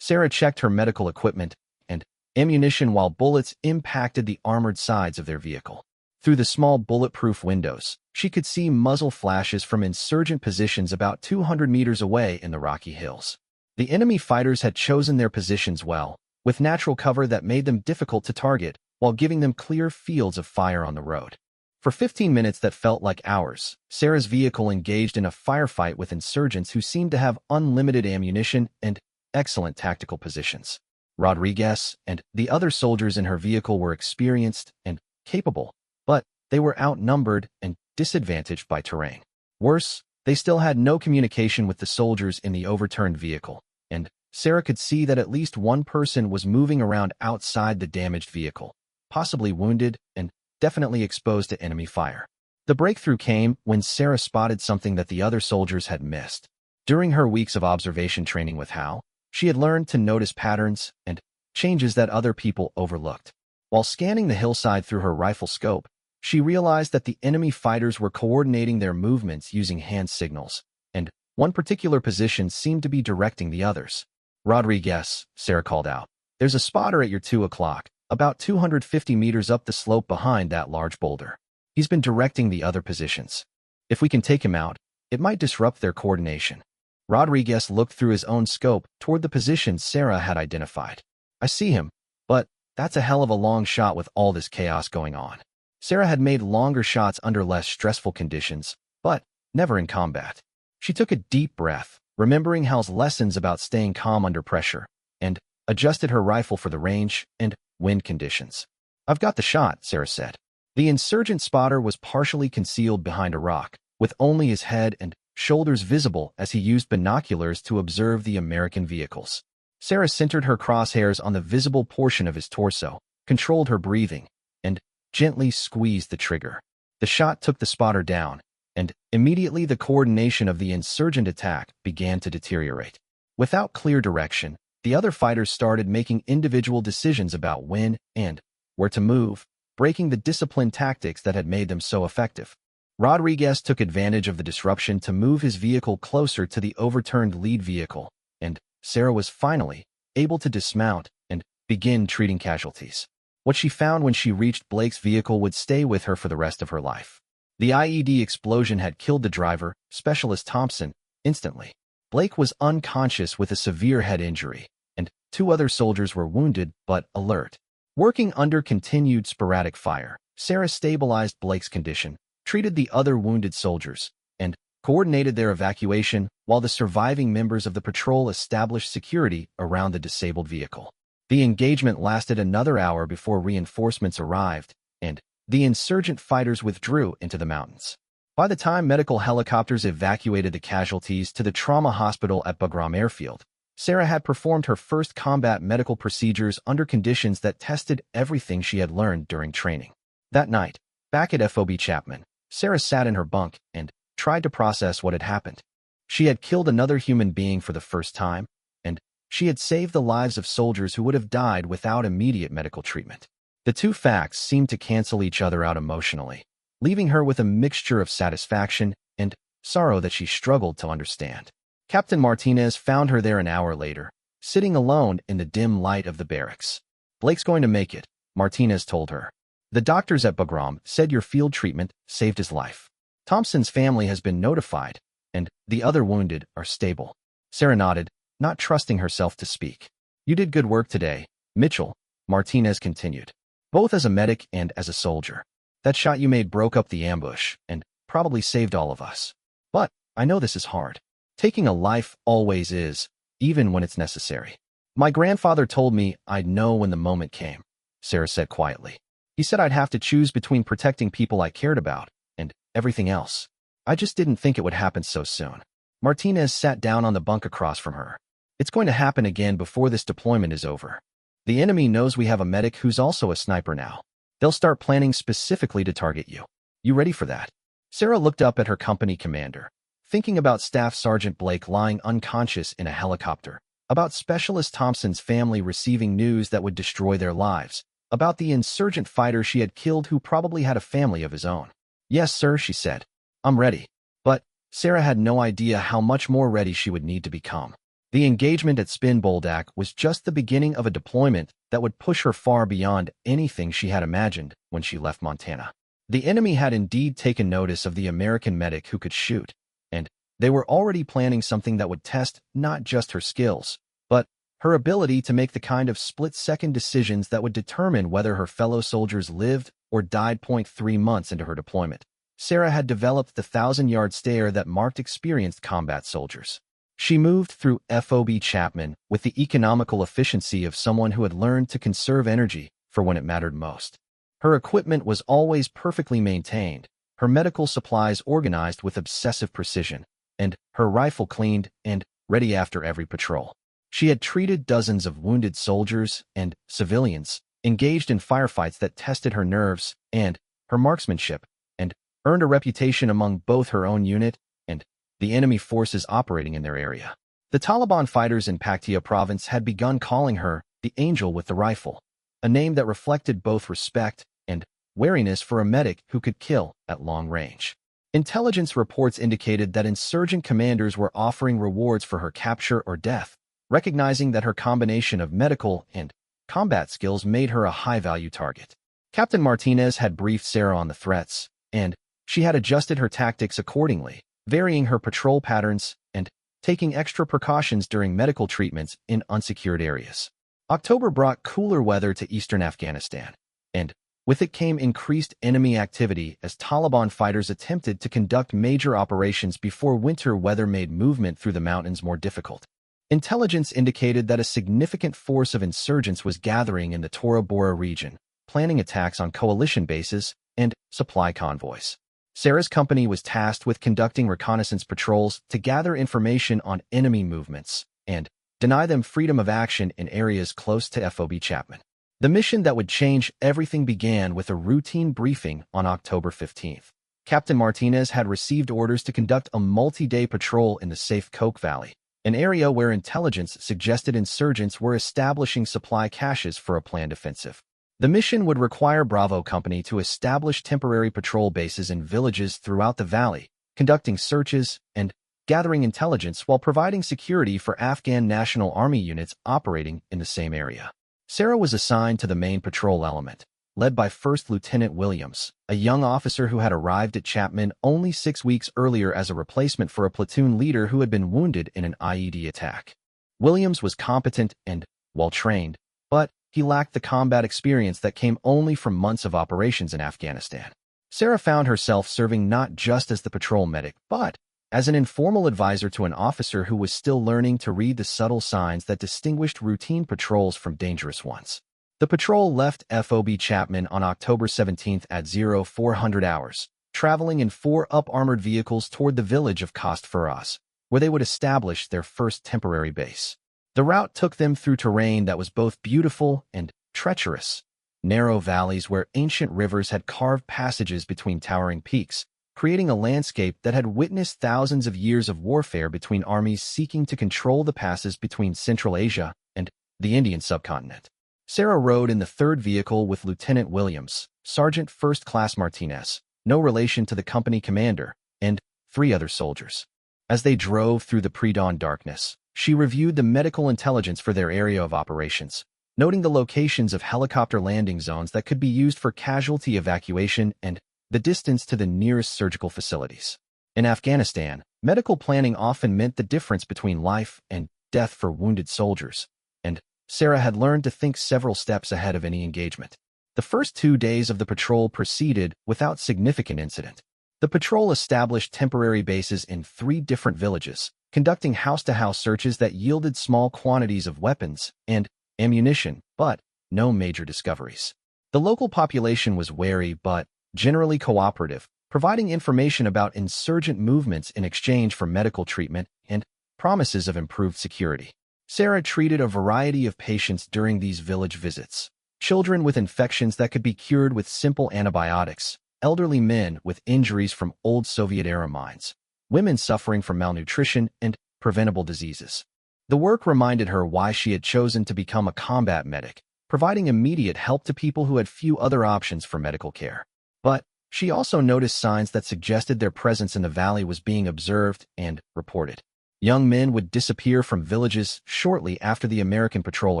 Sarah checked her medical equipment and ammunition while bullets impacted the armored sides of their vehicle. Through the small bulletproof windows, she could see muzzle flashes from insurgent positions about 200 meters away in the Rocky Hills. The enemy fighters had chosen their positions well, with natural cover that made them difficult to target, while giving them clear fields of fire on the road. For 15 minutes that felt like hours, Sarah's vehicle engaged in a firefight with insurgents who seemed to have unlimited ammunition and excellent tactical positions. Rodriguez and the other soldiers in her vehicle were experienced and capable, but they were outnumbered and disadvantaged by terrain. Worse, they still had no communication with the soldiers in the overturned vehicle, and Sarah could see that at least one person was moving around outside the damaged vehicle, possibly wounded and definitely exposed to enemy fire. The breakthrough came when Sarah spotted something that the other soldiers had missed. During her weeks of observation training with Hal, she had learned to notice patterns and changes that other people overlooked. While scanning the hillside through her rifle scope, she realized that the enemy fighters were coordinating their movements using hand signals, and one particular position seemed to be directing the others. Rodriguez, Sarah called out. There's a spotter at your 2 o'clock, about 250 meters up the slope behind that large boulder. He's been directing the other positions. If we can take him out, it might disrupt their coordination. Rodriguez looked through his own scope toward the position Sarah had identified. I see him, but that's a hell of a long shot with all this chaos going on. Sarah had made longer shots under less stressful conditions, but never in combat. She took a deep breath, remembering Hal's lessons about staying calm under pressure, and adjusted her rifle for the range and wind conditions. I've got the shot, Sarah said. The insurgent spotter was partially concealed behind a rock, with only his head and shoulders visible as he used binoculars to observe the American vehicles. Sarah centered her crosshairs on the visible portion of his torso, controlled her breathing, and gently squeezed the trigger. The shot took the spotter down, and immediately the coordination of the insurgent attack began to deteriorate. Without clear direction, the other fighters started making individual decisions about when and where to move, breaking the disciplined tactics that had made them so effective. Rodriguez took advantage of the disruption to move his vehicle closer to the overturned lead vehicle, and Sarah was finally able to dismount and begin treating casualties. What she found when she reached Blake's vehicle would stay with her for the rest of her life. The IED explosion had killed the driver, Specialist Thompson, instantly. Blake was unconscious with a severe head injury, and 2 other soldiers were wounded but alert. Working under continued sporadic fire, Sarah stabilized Blake's condition, treated the other wounded soldiers, and coordinated their evacuation while the surviving members of the patrol established security around the disabled vehicle. The engagement lasted another hour before reinforcements arrived, and the insurgent fighters withdrew into the mountains. By the time medical helicopters evacuated the casualties to the trauma hospital at Bagram Airfield, Sarah had performed her first combat medical procedures under conditions that tested everything she had learned during training. That night, back at FOB Chapman, Sarah sat in her bunk and tried to process what had happened. She had killed another human being for the first time, and she had saved the lives of soldiers who would have died without immediate medical treatment. The two facts seemed to cancel each other out emotionally, leaving her with a mixture of satisfaction and sorrow that she struggled to understand. Captain Martinez found her there an hour later, sitting alone in the dim light of the barracks. "Blake's going to make it," Martinez told her. "The doctors at Bagram said your field treatment saved his life. Thompson's family has been notified, and the other wounded are stable." Sarah nodded, not trusting herself to speak. "You did good work today, Mitchell," Martinez continued, "both as a medic and as a soldier. That shot you made broke up the ambush and probably saved all of us. But I know this is hard. Taking a life always is, even when it's necessary. My grandfather told me I'd know when the moment came," Sarah said quietly. "He said I'd have to choose between protecting people I cared about and everything else. I just didn't think it would happen so soon." Martinez sat down on the bunk across from her. "It's going to happen again before this deployment is over. The enemy knows we have a medic who's also a sniper now. They'll start planning specifically to target you. You ready for that?" Sarah looked up at her company commander, thinking about Staff Sergeant Blake lying unconscious in a helicopter, about Specialist Thompson's family receiving news that would destroy their lives, about the insurgent fighter she had killed who probably had a family of his own. "Yes, sir," she said. "I'm ready." But Sarah had no idea how much more ready she would need to become. The engagement at Spin Boldak was just the beginning of a deployment that would push her far beyond anything she had imagined when she left Montana. The enemy had indeed taken notice of the American medic who could shoot, and they were already planning something that would test not just her skills, but her ability to make the kind of split-second decisions that would determine whether her fellow soldiers lived or died. 3 months into her deployment, Sarah had developed the 1,000-yard stare that marked experienced combat soldiers. She moved through FOB Chapman with the economical efficiency of someone who had learned to conserve energy for when it mattered most. Her equipment was always perfectly maintained, her medical supplies organized with obsessive precision, and her rifle cleaned and ready after every patrol. She had treated dozens of wounded soldiers and civilians, engaged in firefights that tested her nerves and her marksmanship, and earned a reputation among both her own unit and the enemy forces operating in their area. The Taliban fighters in Paktia province had begun calling her the Angel with the Rifle, a name that reflected both respect and wariness for a medic who could kill at long range. Intelligence reports indicated that insurgent commanders were offering rewards for her capture or death, recognizing that her combination of medical and combat skills made her a high-value target. Captain Martinez had briefed Sarah on the threats, and she had adjusted her tactics accordingly, varying her patrol patterns and taking extra precautions during medical treatments in unsecured areas. October brought cooler weather to eastern Afghanistan, and with it came increased enemy activity as Taliban fighters attempted to conduct major operations before winter weather made movement through the mountains more difficult. Intelligence indicated that a significant force of insurgents was gathering in the Tora Bora region, planning attacks on coalition bases and supply convoys. Sarah's company was tasked with conducting reconnaissance patrols to gather information on enemy movements and deny them freedom of action in areas close to FOB Chapman. The mission that would change everything began with a routine briefing on October 15th. Captain Martinez had received orders to conduct a multi-day patrol in the Safe Coke Valley, an area where intelligence suggested insurgents were establishing supply caches for a planned offensive. The mission would require Bravo Company to establish temporary patrol bases in villages throughout the valley, conducting searches and gathering intelligence while providing security for Afghan National Army units operating in the same area. Sarah was assigned to the main patrol element, led by First Lieutenant Williams, a young officer who had arrived at Chapman only 6 weeks earlier as a replacement for a platoon leader who had been wounded in an IED attack. Williams was competent and well-trained, but he lacked the combat experience that came only from months of operations in Afghanistan. Sarah found herself serving not just as the patrol medic, but as an informal advisor to an officer who was still learning to read the subtle signs that distinguished routine patrols from dangerous ones. The patrol left FOB Chapman on October 17th at 0400 hours, traveling in 4 up-armored vehicles toward the village of Kost Faraz, where they would establish their first temporary base. The route took them through terrain that was both beautiful and treacherous, narrow valleys where ancient rivers had carved passages between towering peaks, creating a landscape that had witnessed thousands of years of warfare between armies seeking to control the passes between Central Asia and the Indian subcontinent. Sarah rode in the third vehicle with Lieutenant Williams, Sergeant First Class Martinez, no relation to the company commander, and 3 other soldiers. As they drove through the pre-dawn darkness, she reviewed the medical intelligence for their area of operations, noting the locations of helicopter landing zones that could be used for casualty evacuation and the distance to the nearest surgical facilities. In Afghanistan, medical planning often meant the difference between life and death for wounded soldiers, and Sarah had learned to think several steps ahead of any engagement. The first 2 days of the patrol proceeded without significant incident. The patrol established temporary bases in 3 different villages, conducting house-to-house searches that yielded small quantities of weapons and ammunition, but no major discoveries. The local population was wary but generally cooperative, providing information about insurgent movements in exchange for medical treatment and promises of improved security. Sarah treated a variety of patients during these village visits. Children with infections that could be cured with simple antibiotics, elderly men with injuries from old Soviet-era mines, women suffering from malnutrition and preventable diseases. The work reminded her why she had chosen to become a combat medic, providing immediate help to people who had few other options for medical care. But she also noticed signs that suggested their presence in the valley was being observed and reported. Young men would disappear from villages shortly after the American patrol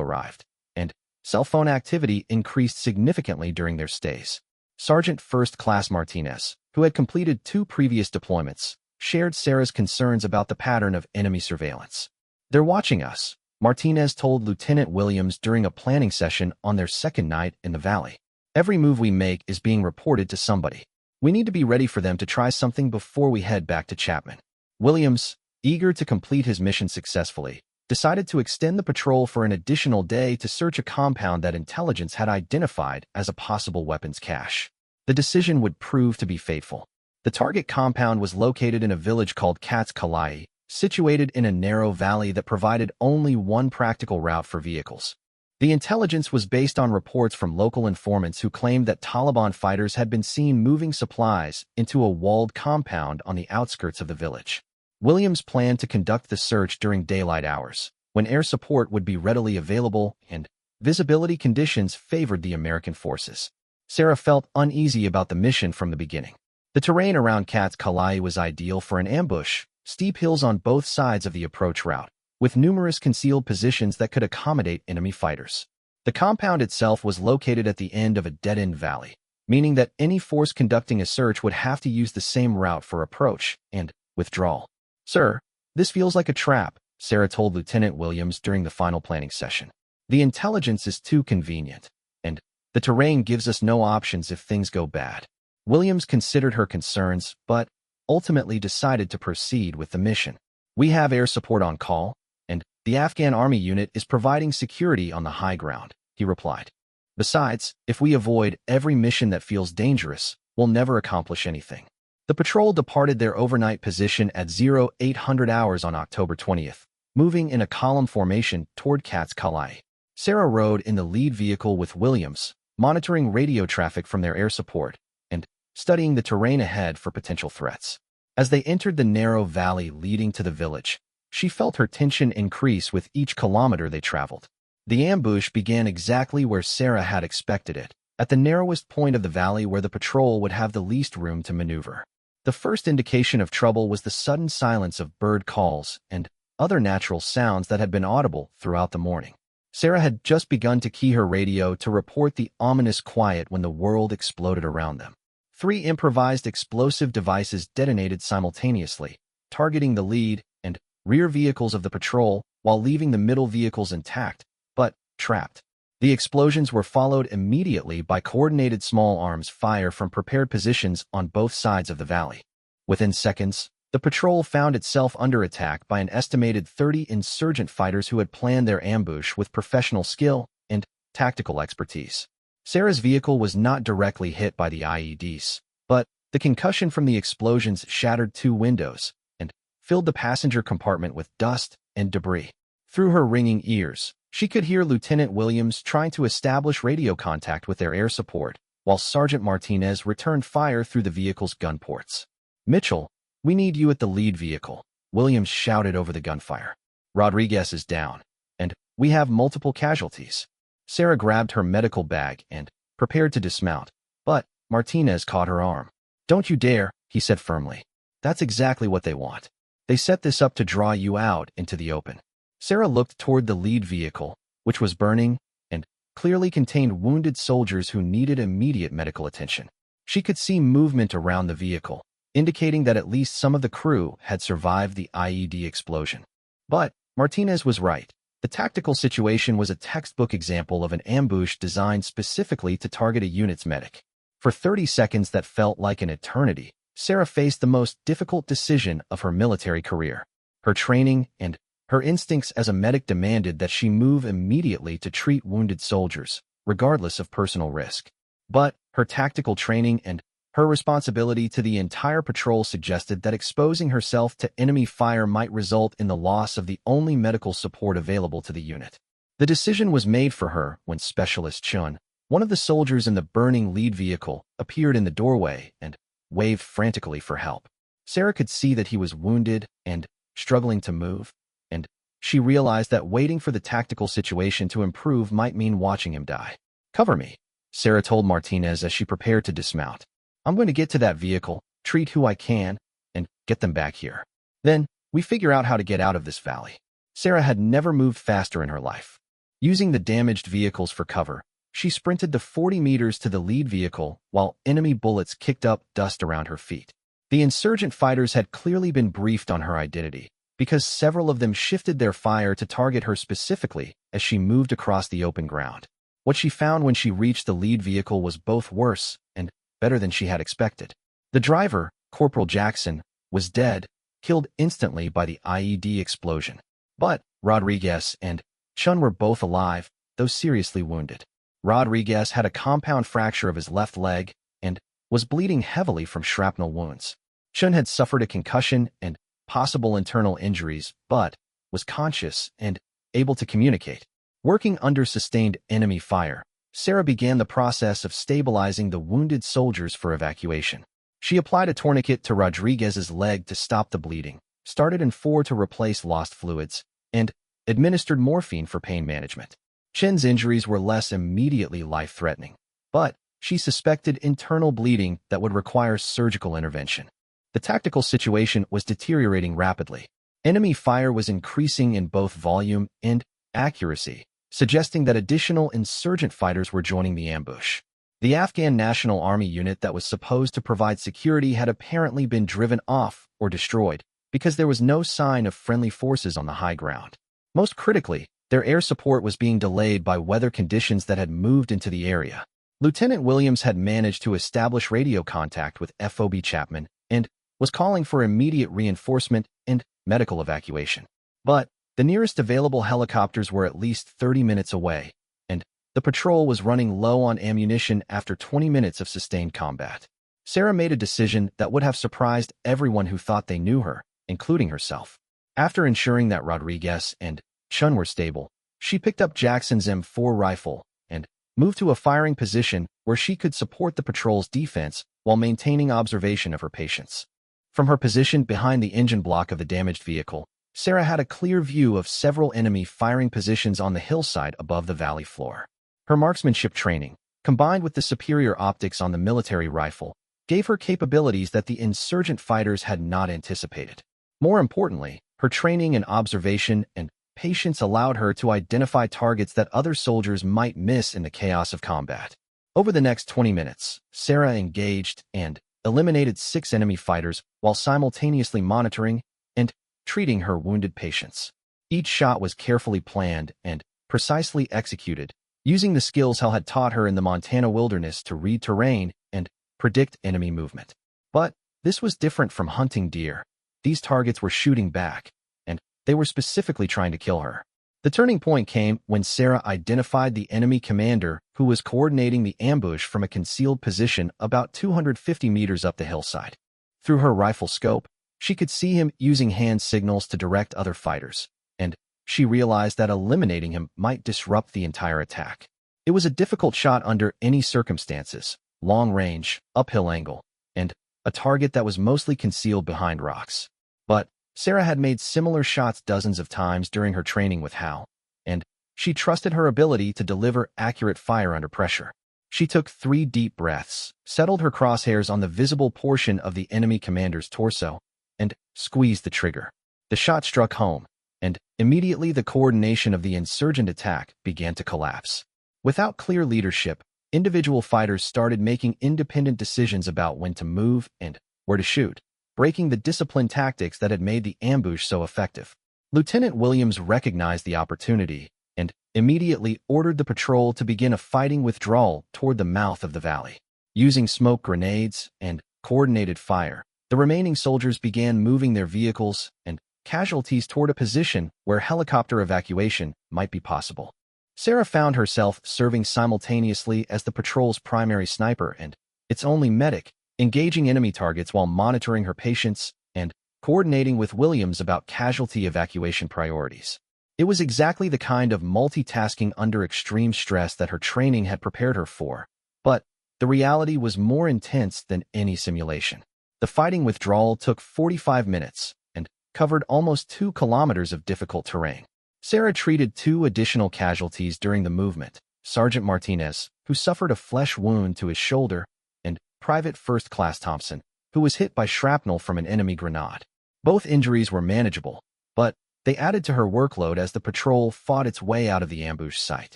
arrived, and cell phone activity increased significantly during their stays. Sergeant First Class Martinez, who had completed 2 previous deployments, shared Sarah's concerns about the pattern of enemy surveillance. "They're watching us," Martinez told Lieutenant Williams during a planning session on their second night in the valley. "Every move we make is being reported to somebody. We need to be ready for them to try something before we head back to Chapman." Williams, eager to complete his mission successfully, decided to extend the patrol for an additional day to search a compound that intelligence had identified as a possible weapons cache. The decision would prove to be fateful. The target compound was located in a village called Kats Kalai, situated in a narrow valley that provided only one practical route for vehicles. The intelligence was based on reports from local informants who claimed that Taliban fighters had been seen moving supplies into a walled compound on the outskirts of the village. Williams planned to conduct the search during daylight hours, when air support would be readily available and visibility conditions favored the American forces. Sarah felt uneasy about the mission from the beginning. The terrain around Kats Kalai was ideal for an ambush, steep hills on both sides of the approach route, with numerous concealed positions that could accommodate enemy fighters. The compound itself was located at the end of a dead-end valley, meaning that any force conducting a search would have to use the same route for approach and withdrawal. "Sir, this feels like a trap," Sarah told Lieutenant Williams during the final planning session. "The intelligence is too convenient, and the terrain gives us no options if things go bad." Williams considered her concerns, but ultimately decided to proceed with the mission. "We have air support on call, and the Afghan Army unit is providing security on the high ground," he replied. "Besides, if we avoid every mission that feels dangerous, we'll never accomplish anything." The patrol departed their overnight position at 0800 hours on October 20th, moving in a column formation toward Kats Kalai. Sarah rode in the lead vehicle with Williams, monitoring radio traffic from their air support and studying the terrain ahead for potential threats. As they entered the narrow valley leading to the village, she felt her tension increase with each kilometer they traveled. The ambush began exactly where Sarah had expected it, at the narrowest point of the valley where the patrol would have the least room to maneuver. The first indication of trouble was the sudden silence of bird calls and other natural sounds that had been audible throughout the morning. Sarah had just begun to key her radio to report the ominous quiet when the world exploded around them. 3 improvised explosive devices detonated simultaneously, targeting the lead and rear vehicles of the patrol while leaving the middle vehicles intact, but trapped. The explosions were followed immediately by coordinated small arms fire from prepared positions on both sides of the valley. Within seconds, the patrol found itself under attack by an estimated 30 insurgent fighters who had planned their ambush with professional skill and tactical expertise. Sarah's vehicle was not directly hit by the IEDs, but the concussion from the explosions shattered 2 windows and filled the passenger compartment with dust and debris. Through her ringing ears, she could hear Lieutenant Williams trying to establish radio contact with their air support, while Sergeant Martinez returned fire through the vehicle's gun ports. "Mitchell, we need you at the lead vehicle," Williams shouted over the gunfire. "Rodriguez is down, and we have multiple casualties." Sarah grabbed her medical bag and prepared to dismount, but Martinez caught her arm. "Don't you dare," he said firmly. "That's exactly what they want. They set this up to draw you out into the open." Sarah looked toward the lead vehicle, which was burning and clearly contained wounded soldiers who needed immediate medical attention. She could see movement around the vehicle, indicating that at least some of the crew had survived the IED explosion. But Martinez was right. The tactical situation was a textbook example of an ambush designed specifically to target a unit's medic. For 30 seconds that felt like an eternity, Sarah faced the most difficult decision of her military career. Her training and her instincts as a medic demanded that she move immediately to treat wounded soldiers, regardless of personal risk. But her tactical training and her responsibility to the entire patrol suggested that exposing herself to enemy fire might result in the loss of the only medical support available to the unit. The decision was made for her when Specialist Chun, one of the soldiers in the burning lead vehicle, appeared in the doorway and waved frantically for help. Sarah could see that he was wounded and struggling to move, and she realized that waiting for the tactical situation to improve might mean watching him die. "Cover me," Sarah told Martinez as she prepared to dismount. "I'm going to get to that vehicle, treat who I can, and get them back here. Then, we figure out how to get out of this valley." Sarah had never moved faster in her life. Using the damaged vehicles for cover, she sprinted the 40 meters to the lead vehicle while enemy bullets kicked up dust around her feet. The insurgent fighters had clearly been briefed on her identity, because several of them shifted their fire to target her specifically as she moved across the open ground. What she found when she reached the lead vehicle was both worse and better than she had expected. The driver, Corporal Jackson, was dead, killed instantly by the IED explosion. But Rodriguez and Chun were both alive, though seriously wounded. Rodriguez had a compound fracture of his left leg and was bleeding heavily from shrapnel wounds. Chun had suffered a concussion and possible internal injuries, but was conscious and able to communicate. Working under sustained enemy fire, Sarah began the process of stabilizing the wounded soldiers for evacuation. She applied a tourniquet to Rodriguez's leg to stop the bleeding, started N4 to replace lost fluids, and administered morphine for pain management. Chen's injuries were less immediately life-threatening, but she suspected internal bleeding that would require surgical intervention. The tactical situation was deteriorating rapidly. Enemy fire was increasing in both volume and accuracy, suggesting that additional insurgent fighters were joining the ambush. The Afghan National Army unit that was supposed to provide security had apparently been driven off or destroyed because there was no sign of friendly forces on the high ground. Most critically, their air support was being delayed by weather conditions that had moved into the area. Lieutenant Williams had managed to establish radio contact with FOB Chapman and was calling for immediate reinforcement and medical evacuation. But the nearest available helicopters were at least 30 minutes away, and the patrol was running low on ammunition after 20 minutes of sustained combat. Sarah made a decision that would have surprised everyone who thought they knew her, including herself. After ensuring that Rodriguez and Chun were stable, she picked up Jackson's M4 rifle and moved to a firing position where she could support the patrol's defense while maintaining observation of her patients. From her position behind the engine block of the damaged vehicle, Sarah had a clear view of several enemy firing positions on the hillside above the valley floor. Her marksmanship training, combined with the superior optics on the military rifle, gave her capabilities that the insurgent fighters had not anticipated. More importantly, her training in observation and patience allowed her to identify targets that other soldiers might miss in the chaos of combat. Over the next 20 minutes, Sarah engaged and eliminated 6 enemy fighters while simultaneously monitoring and treating her wounded patients. Each shot was carefully planned and precisely executed, using the skills Hal had taught her in the Montana wilderness to read terrain and predict enemy movement. But this was different from hunting deer. These targets were shooting back, and they were specifically trying to kill her. The turning point came when Sarah identified the enemy commander who was coordinating the ambush from a concealed position about 250 meters up the hillside. Through her rifle scope, she could see him using hand signals to direct other fighters, and she realized that eliminating him might disrupt the entire attack. It was a difficult shot under any circumstances, long range, uphill angle, and a target that was mostly concealed behind rocks. But Sarah had made similar shots dozens of times during her training with Hal, and she trusted her ability to deliver accurate fire under pressure. She took 3 deep breaths, settled her crosshairs on the visible portion of the enemy commander's torso, and squeezed the trigger. The shot struck home, and immediately the coordination of the insurgent attack began to collapse. Without clear leadership, individual fighters started making independent decisions about when to move and where to shoot, breaking the disciplined tactics that had made the ambush so effective. Lieutenant Williams recognized the opportunity and immediately ordered the patrol to begin a fighting withdrawal toward the mouth of the valley. Using smoke grenades and coordinated fire, the remaining soldiers began moving their vehicles and casualties toward a position where helicopter evacuation might be possible. Sarah found herself serving simultaneously as the patrol's primary sniper and its only medic, engaging enemy targets while monitoring her patients and coordinating with Williams about casualty evacuation priorities. It was exactly the kind of multitasking under extreme stress that her training had prepared her for, but the reality was more intense than any simulation. The fighting withdrawal took 45 minutes and covered almost 2 kilometers of difficult terrain. Sarah treated 2 additional casualties during the movement, Sergeant Martinez, who suffered a flesh wound to his shoulder, and Private First Class Thompson, who was hit by shrapnel from an enemy grenade. Both injuries were manageable, but they added to her workload as the patrol fought its way out of the ambush site.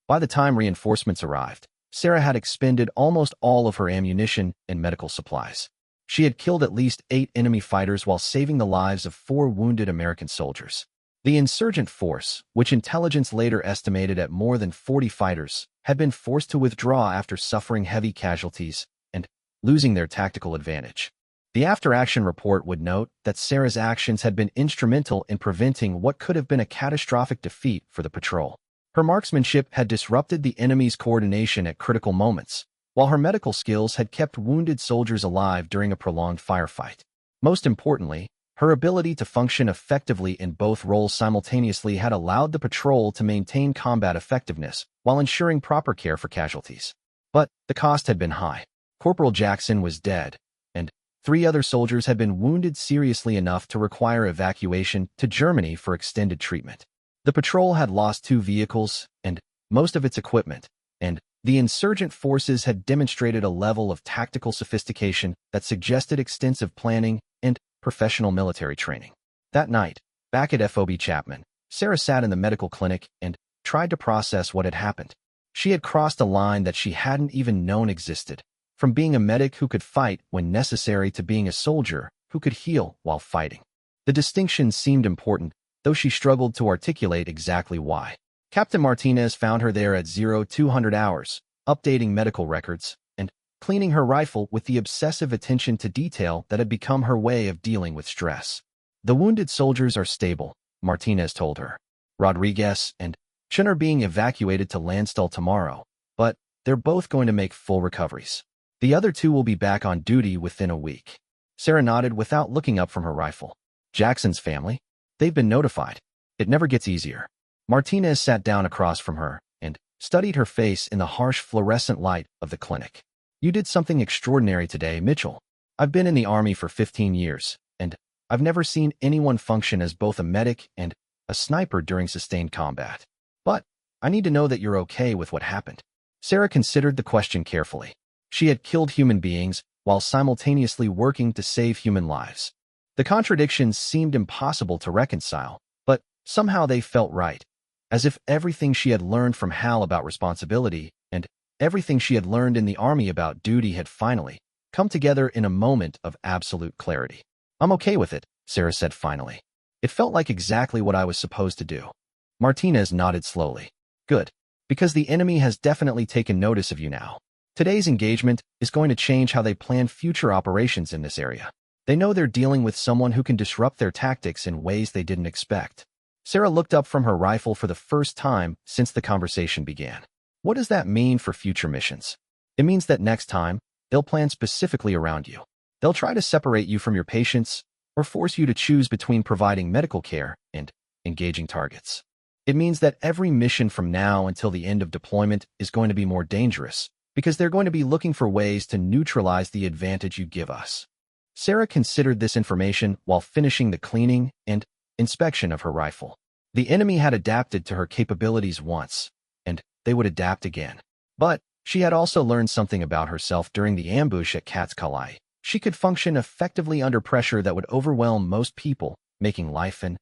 By the time reinforcements arrived, Sarah had expended almost all of her ammunition and medical supplies. She had killed at least 8 enemy fighters while saving the lives of 4 wounded American soldiers. The insurgent force, which intelligence later estimated at more than 40 fighters, had been forced to withdraw after suffering heavy casualties and losing their tactical advantage. The after-action report would note that Sarah's actions had been instrumental in preventing what could have been a catastrophic defeat for the patrol. Her marksmanship had disrupted the enemy's coordination at critical moments, while her medical skills had kept wounded soldiers alive during a prolonged firefight. Most importantly, her ability to function effectively in both roles simultaneously had allowed the patrol to maintain combat effectiveness while ensuring proper care for casualties. But the cost had been high. Corporal Jackson was dead, and 3 other soldiers had been wounded seriously enough to require evacuation to Germany for extended treatment. The patrol had lost 2 vehicles and most of its equipment, and the insurgent forces had demonstrated a level of tactical sophistication that suggested extensive planning and professional military training. That night, back at FOB Chapman, Sarah sat in the medical clinic and tried to process what had happened. She had crossed a line that she hadn't even known existed, from being a medic who could fight when necessary to being a soldier who could heal while fighting. The distinction seemed important, though she struggled to articulate exactly why. Captain Martinez found her there at 0200 hours, updating medical records and cleaning her rifle with the obsessive attention to detail that had become her way of dealing with stress. "The wounded soldiers are stable," Martinez told her. "Rodriguez and Chen are being evacuated to Landstuhl tomorrow, but they're both going to make full recoveries. The other 2 will be back on duty within a week." Sarah nodded without looking up from her rifle. "Jackson's family? They've been notified." "It never gets easier." Martinez sat down across from her and studied her face in the harsh fluorescent light of the clinic. "You did something extraordinary today, Mitchell. I've been in the Army for 15 years, and I've never seen anyone function as both a medic and a sniper during sustained combat. But I need to know that you're okay with what happened." Sarah considered the question carefully. She had killed human beings while simultaneously working to save human lives. The contradictions seemed impossible to reconcile, but somehow they felt right, as if everything she had learned from Hal about responsibility and everything she had learned in the Army about duty had finally come together in a moment of absolute clarity. "I'm okay with it," Sarah said finally. "It felt like exactly what I was supposed to do." Martinez nodded slowly. "Good, because the enemy has definitely taken notice of you now. Today's engagement is going to change how they plan future operations in this area. They know they're dealing with someone who can disrupt their tactics in ways they didn't expect." Sarah looked up from her rifle for the first time since the conversation began. "What does that mean for future missions?" "It means that next time, they'll plan specifically around you. They'll try to separate you from your patients or force you to choose between providing medical care and engaging targets. It means that every mission from now until the end of deployment is going to be more dangerous, because they're going to be looking for ways to neutralize the advantage you give us. Sarah considered this information while finishing the cleaning and inspection of her rifle. The enemy had adapted to her capabilities once, and they would adapt again. But she had also learned something about herself during the ambush at Kat's Kalai. She could function effectively under pressure that would overwhelm most people, making life and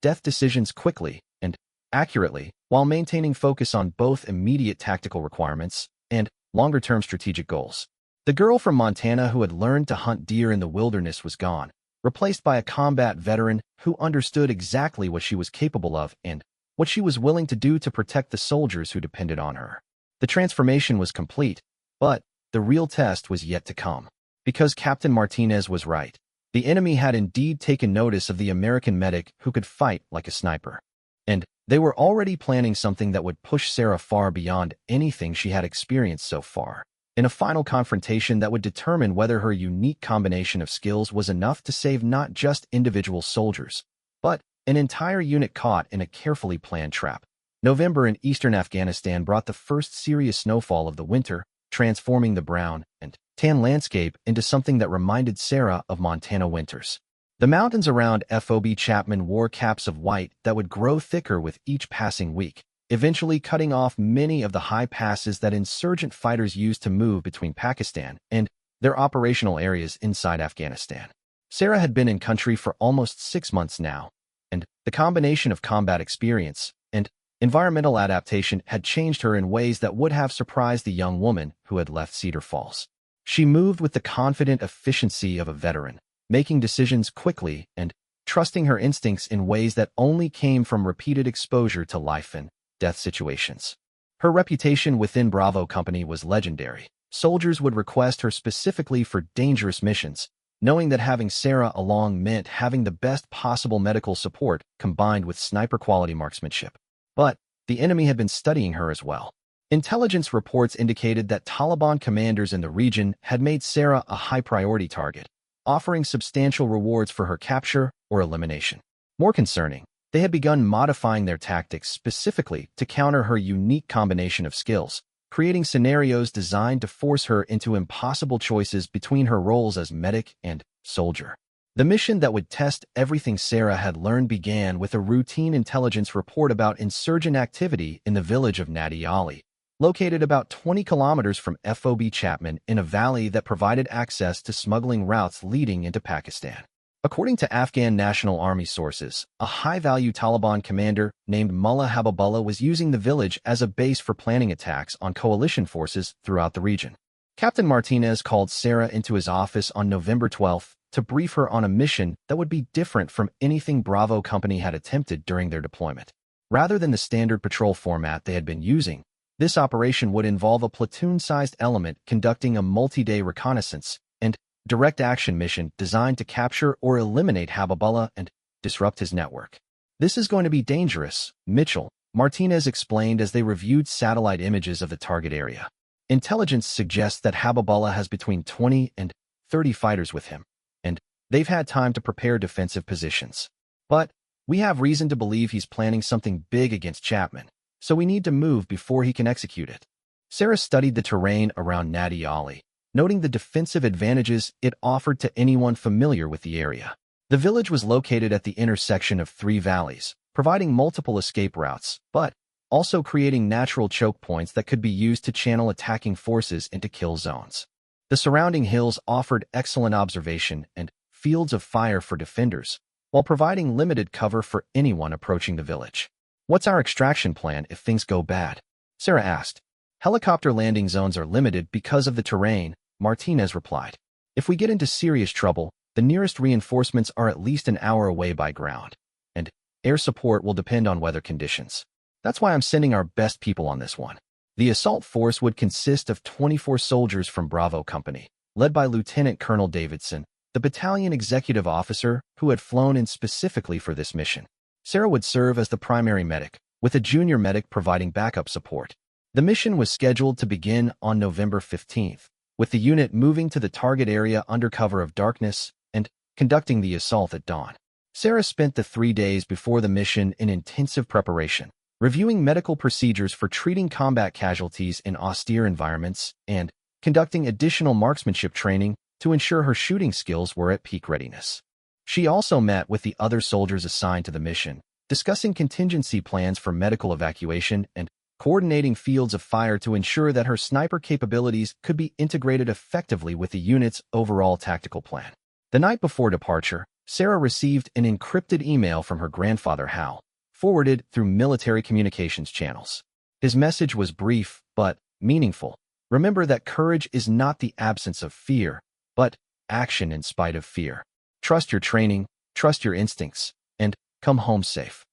death decisions quickly and accurately, while maintaining focus on both immediate tactical requirements and longer-term strategic goals. The girl from Montana who had learned to hunt deer in the wilderness was gone, replaced by a combat veteran who understood exactly what she was capable of and what she was willing to do to protect the soldiers who depended on her. The transformation was complete, but the real test was yet to come. Because Captain Martinez was right. The enemy had indeed taken notice of the American medic who could fight like a sniper. And they were already planning something that would push Sarah far beyond anything she had experienced so far. In a final confrontation that would determine whether her unique combination of skills was enough to save not just individual soldiers, but an entire unit caught in a carefully planned trap. November in eastern Afghanistan brought the first serious snowfall of the winter, transforming the brown and tan landscape into something that reminded Sarah of Montana winters. The mountains around FOB Chapman wore caps of white that would grow thicker with each passing week, eventually cutting off many of the high passes that insurgent fighters used to move between Pakistan and their operational areas inside Afghanistan. Sarah had been in country for almost 6 months now, and the combination of combat experience and environmental adaptation had changed her in ways that would have surprised the young woman who had left Cedar Falls. She moved with the confident efficiency of a veteran, making decisions quickly and trusting her instincts in ways that only came from repeated exposure to life and death situations. Her reputation within Bravo Company was legendary. Soldiers would request her specifically for dangerous missions, knowing that having Sarah along meant having the best possible medical support combined with sniper-quality marksmanship. But the enemy had been studying her as well. Intelligence reports indicated that Taliban commanders in the region had made Sarah a high-priority target, offering substantial rewards for her capture or elimination. More concerning, they had begun modifying their tactics specifically to counter her unique combination of skills, creating scenarios designed to force her into impossible choices between her roles as medic and soldier. The mission that would test everything Sarah had learned began with a routine intelligence report about insurgent activity in the village of Nadi Ali, located about 20 kilometers from FOB Chapman in a valley that provided access to smuggling routes leading into Pakistan. According to Afghan National Army sources, a high-value Taliban commander named Mullah Habibullah was using the village as a base for planning attacks on coalition forces throughout the region. Captain Martinez called Sarah into his office on November 12th to brief her on a mission that would be different from anything Bravo Company had attempted during their deployment. Rather than the standard patrol format they had been using, this operation would involve a platoon-sized element conducting a multi-day reconnaissance and direct action mission designed to capture or eliminate Habibullah and disrupt his network. This is going to be dangerous, Mitchell, Martinez explained as they reviewed satellite images of the target area. Intelligence suggests that Habibullah has between 20 and 30 fighters with him, and they've had time to prepare defensive positions. But we have reason to believe he's planning something big against Chapman, so we need to move before he can execute it. Sarah studied the terrain around Nadi Ali, noting the defensive advantages it offered to anyone familiar with the area. The village was located at the intersection of 3 valleys, providing multiple escape routes, but also creating natural choke points that could be used to channel attacking forces into kill zones. The surrounding hills offered excellent observation and fields of fire for defenders, while providing limited cover for anyone approaching the village. "What's our extraction plan if things go bad?" Sarah asked. "Helicopter landing zones are limited because of the terrain," Martinez replied. "If we get into serious trouble, the nearest reinforcements are at least an hour away by ground, and air support will depend on weather conditions. That's why I'm sending our best people on this one." The assault force would consist of 24 soldiers from Bravo Company, led by Lieutenant Colonel Davidson, the battalion executive officer who had flown in specifically for this mission. Sarah would serve as the primary medic, with a junior medic providing backup support. The mission was scheduled to begin on November 15th, with the unit moving to the target area under cover of darkness and conducting the assault at dawn. Sarah spent the 3 days before the mission in intensive preparation, reviewing medical procedures for treating combat casualties in austere environments and conducting additional marksmanship training to ensure her shooting skills were at peak readiness. She also met with the other soldiers assigned to the mission, discussing contingency plans for medical evacuation and coordinating fields of fire to ensure that her sniper capabilities could be integrated effectively with the unit's overall tactical plan. The night before departure, Sarah received an encrypted email from her grandfather Hal, forwarded through military communications channels. His message was brief but meaningful. Remember that courage is not the absence of fear, but action in spite of fear. Trust your training, trust your instincts, and come home safe.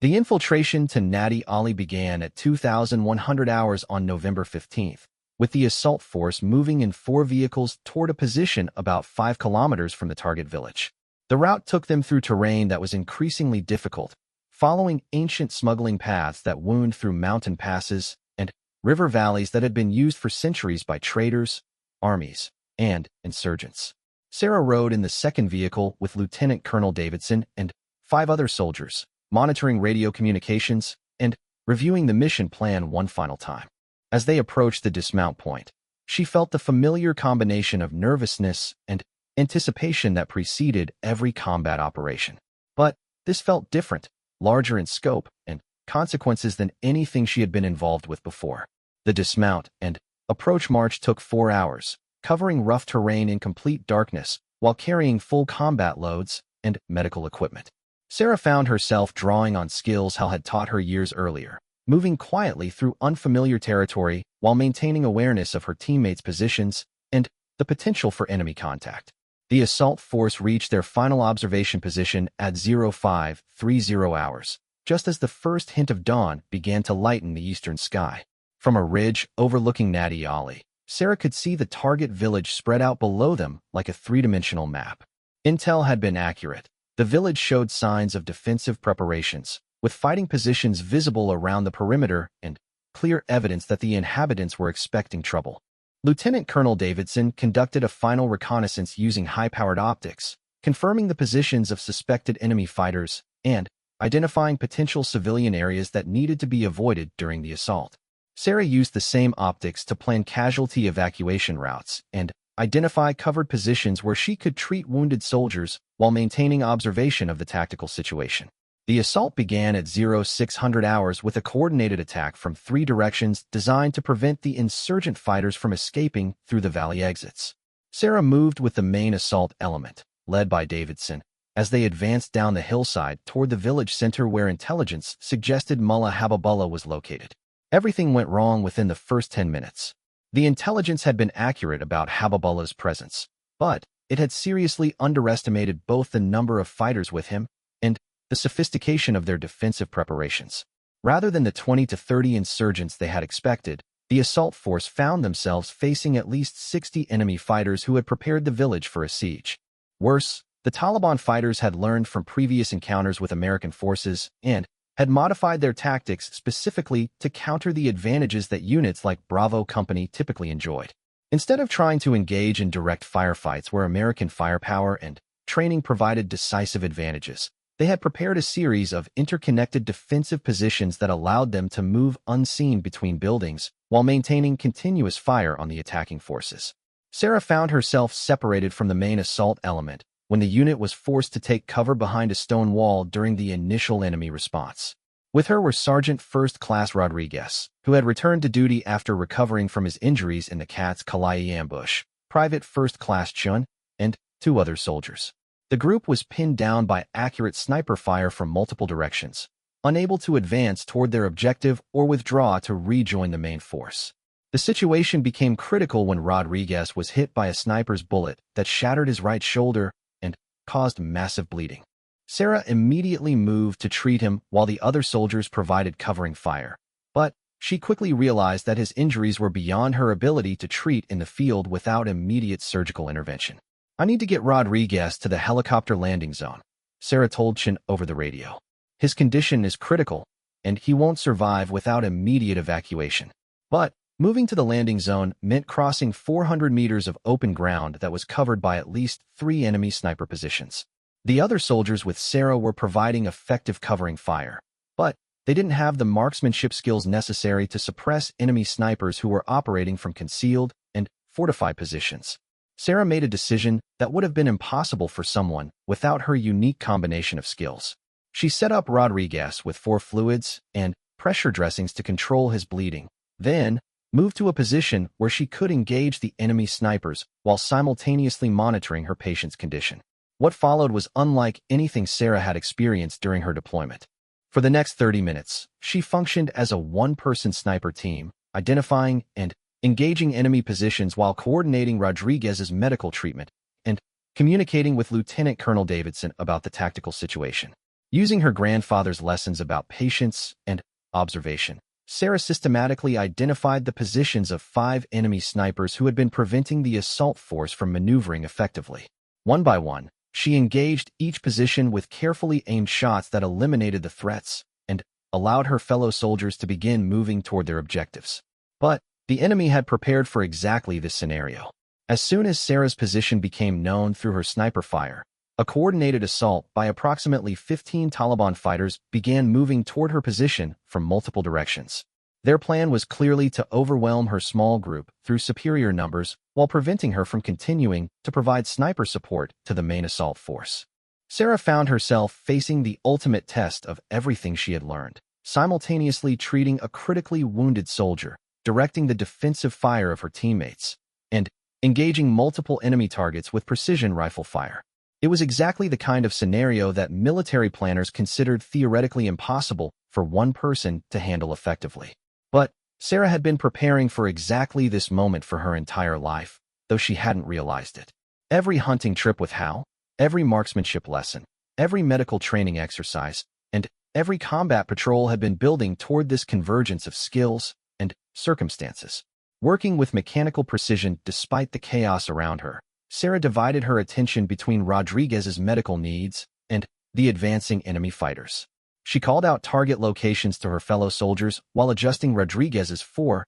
The infiltration to Nadi Ali began at 2,100 hours on November 15th, with the assault force moving in 4 vehicles toward a position about 5 kilometers from the target village. The route took them through terrain that was increasingly difficult, following ancient smuggling paths that wound through mountain passes and river valleys that had been used for centuries by traders, armies, and insurgents. Sarah rode in the second vehicle with Lieutenant Colonel Davidson and 5 other soldiers, monitoring radio communications and reviewing the mission plan one final time. As they approached the dismount point, she felt the familiar combination of nervousness and anticipation that preceded every combat operation. But this felt different, larger in scope and consequences than anything she had been involved with before. The dismount and approach march took 4 hours, covering rough terrain in complete darkness while carrying full combat loads and medical equipment. Sarah found herself drawing on skills Hal had taught her years earlier, moving quietly through unfamiliar territory while maintaining awareness of her teammates' positions and the potential for enemy contact. The assault force reached their final observation position at 0530 hours, just as the first hint of dawn began to lighten the eastern sky. From a ridge overlooking Nadi Ali, Sarah could see the target village spread out below them like a 3-dimensional map. Intel had been accurate. The village showed signs of defensive preparations, with fighting positions visible around the perimeter and clear evidence that the inhabitants were expecting trouble. Lieutenant Colonel Davidson conducted a final reconnaissance using high-powered optics, confirming the positions of suspected enemy fighters and identifying potential civilian areas that needed to be avoided during the assault. Sarah used the same optics to plan casualty evacuation routes and identify covered positions where she could treat wounded soldiers while maintaining observation of the tactical situation. The assault began at 0600 hours with a coordinated attack from 3 directions designed to prevent the insurgent fighters from escaping through the valley exits. Sarah moved with the main assault element, led by Davidson, as they advanced down the hillside toward the village center where intelligence suggested Mullah Habibullah was located. Everything went wrong within the first 10 minutes. The intelligence had been accurate about Habibullah's presence, but it had seriously underestimated both the number of fighters with him and the sophistication of their defensive preparations. Rather than the 20 to 30 insurgents they had expected, the assault force found themselves facing at least 60 enemy fighters who had prepared the village for a siege. Worse, the Taliban fighters had learned from previous encounters with American forces and had modified their tactics specifically to counter the advantages that units like Bravo Company typically enjoyed. Instead of trying to engage in direct firefights where American firepower and training provided decisive advantages, they had prepared a series of interconnected defensive positions that allowed them to move unseen between buildings while maintaining continuous fire on the attacking forces. Sarah found herself separated from the main assault element when the unit was forced to take cover behind a stone wall during the initial enemy response. With her were Sergeant First Class Rodriguez, who had returned to duty after recovering from his injuries in the Cat's Kalai ambush, Private First Class Chun, and 2 other soldiers. The group was pinned down by accurate sniper fire from multiple directions, unable to advance toward their objective or withdraw to rejoin the main force. The situation became critical when Rodriguez was hit by a sniper's bullet that shattered his right shoulder and caused massive bleeding. Sarah immediately moved to treat him while the other soldiers provided covering fire, but she quickly realized that his injuries were beyond her ability to treat in the field without immediate surgical intervention. "I need to get Rodriguez to the helicopter landing zone," Sarah told Chin over the radio. "His condition is critical, and he won't survive without immediate evacuation." But moving to the landing zone meant crossing 400 meters of open ground that was covered by at least 3 enemy sniper positions. The other soldiers with Sarah were providing effective covering fire, but they didn't have the marksmanship skills necessary to suppress enemy snipers who were operating from concealed and fortified positions. Sarah made a decision that would have been impossible for someone without her unique combination of skills. She set up Rodriguez with 4 fluids and pressure dressings to control his bleeding, then moved to a position where she could engage the enemy snipers while simultaneously monitoring her patient's condition. What followed was unlike anything Sarah had experienced during her deployment. For the next 30 minutes, she functioned as a one-person sniper team, identifying and engaging enemy positions while coordinating Rodriguez's medical treatment and communicating with Lieutenant Colonel Davidson about the tactical situation. Using her grandfather's lessons about patience and observation, Sarah systematically identified the positions of 5 enemy snipers who had been preventing the assault force from maneuvering effectively. One by one, she engaged each position with carefully aimed shots that eliminated the threats and allowed her fellow soldiers to begin moving toward their objectives. But the enemy had prepared for exactly this scenario. As soon as Sarah's position became known through her sniper fire, a coordinated assault by approximately 15 Taliban fighters began moving toward her position from multiple directions. Their plan was clearly to overwhelm her small group through superior numbers while preventing her from continuing to provide sniper support to the main assault force. Sarah found herself facing the ultimate test of everything she had learned, simultaneously treating a critically wounded soldier, directing the defensive fire of her teammates, and engaging multiple enemy targets with precision rifle fire. It was exactly the kind of scenario that military planners considered theoretically impossible for one person to handle effectively. But Sarah had been preparing for exactly this moment for her entire life, though she hadn't realized it. Every hunting trip with Hal, every marksmanship lesson, every medical training exercise, and every combat patrol had been building toward this convergence of skills and circumstances. Working with mechanical precision despite the chaos around her, Sarah divided her attention between Rodriguez's medical needs and the advancing enemy fighters. She called out target locations to her fellow soldiers while adjusting Rodriguez's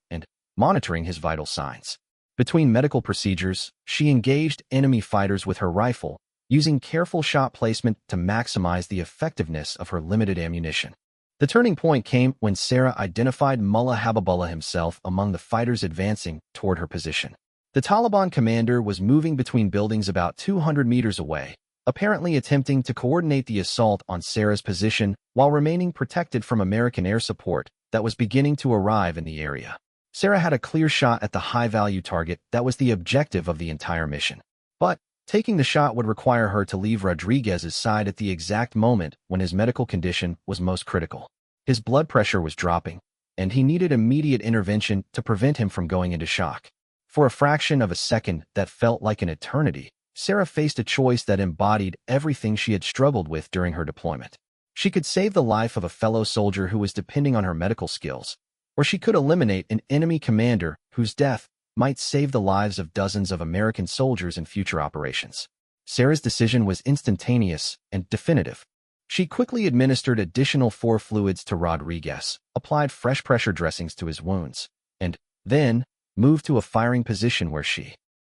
and monitoring his vital signs. Between medical procedures, she engaged enemy fighters with her rifle, using careful shot placement to maximize the effectiveness of her limited ammunition. The turning point came when Sarah identified Mullah Habibullah himself among the fighters advancing toward her position. The Taliban commander was moving between buildings about 200 meters away, apparently attempting to coordinate the assault on Sarah's position while remaining protected from American air support that was beginning to arrive in the area. Sarah had a clear shot at the high-value target that was the objective of the entire mission. But taking the shot would require her to leave Rodriguez's side at the exact moment when his medical condition was most critical. His blood pressure was dropping, and he needed immediate intervention to prevent him from going into shock. For a fraction of a second that felt like an eternity, Sarah faced a choice that embodied everything she had struggled with during her deployment. She could save the life of a fellow soldier who was depending on her medical skills, or she could eliminate an enemy commander whose death might save the lives of dozens of American soldiers in future operations. Sarah's decision was instantaneous and definitive. She quickly administered additional 4 fluids to Rodriguez, applied fresh pressure dressings to his wounds, and then moved to a firing position where she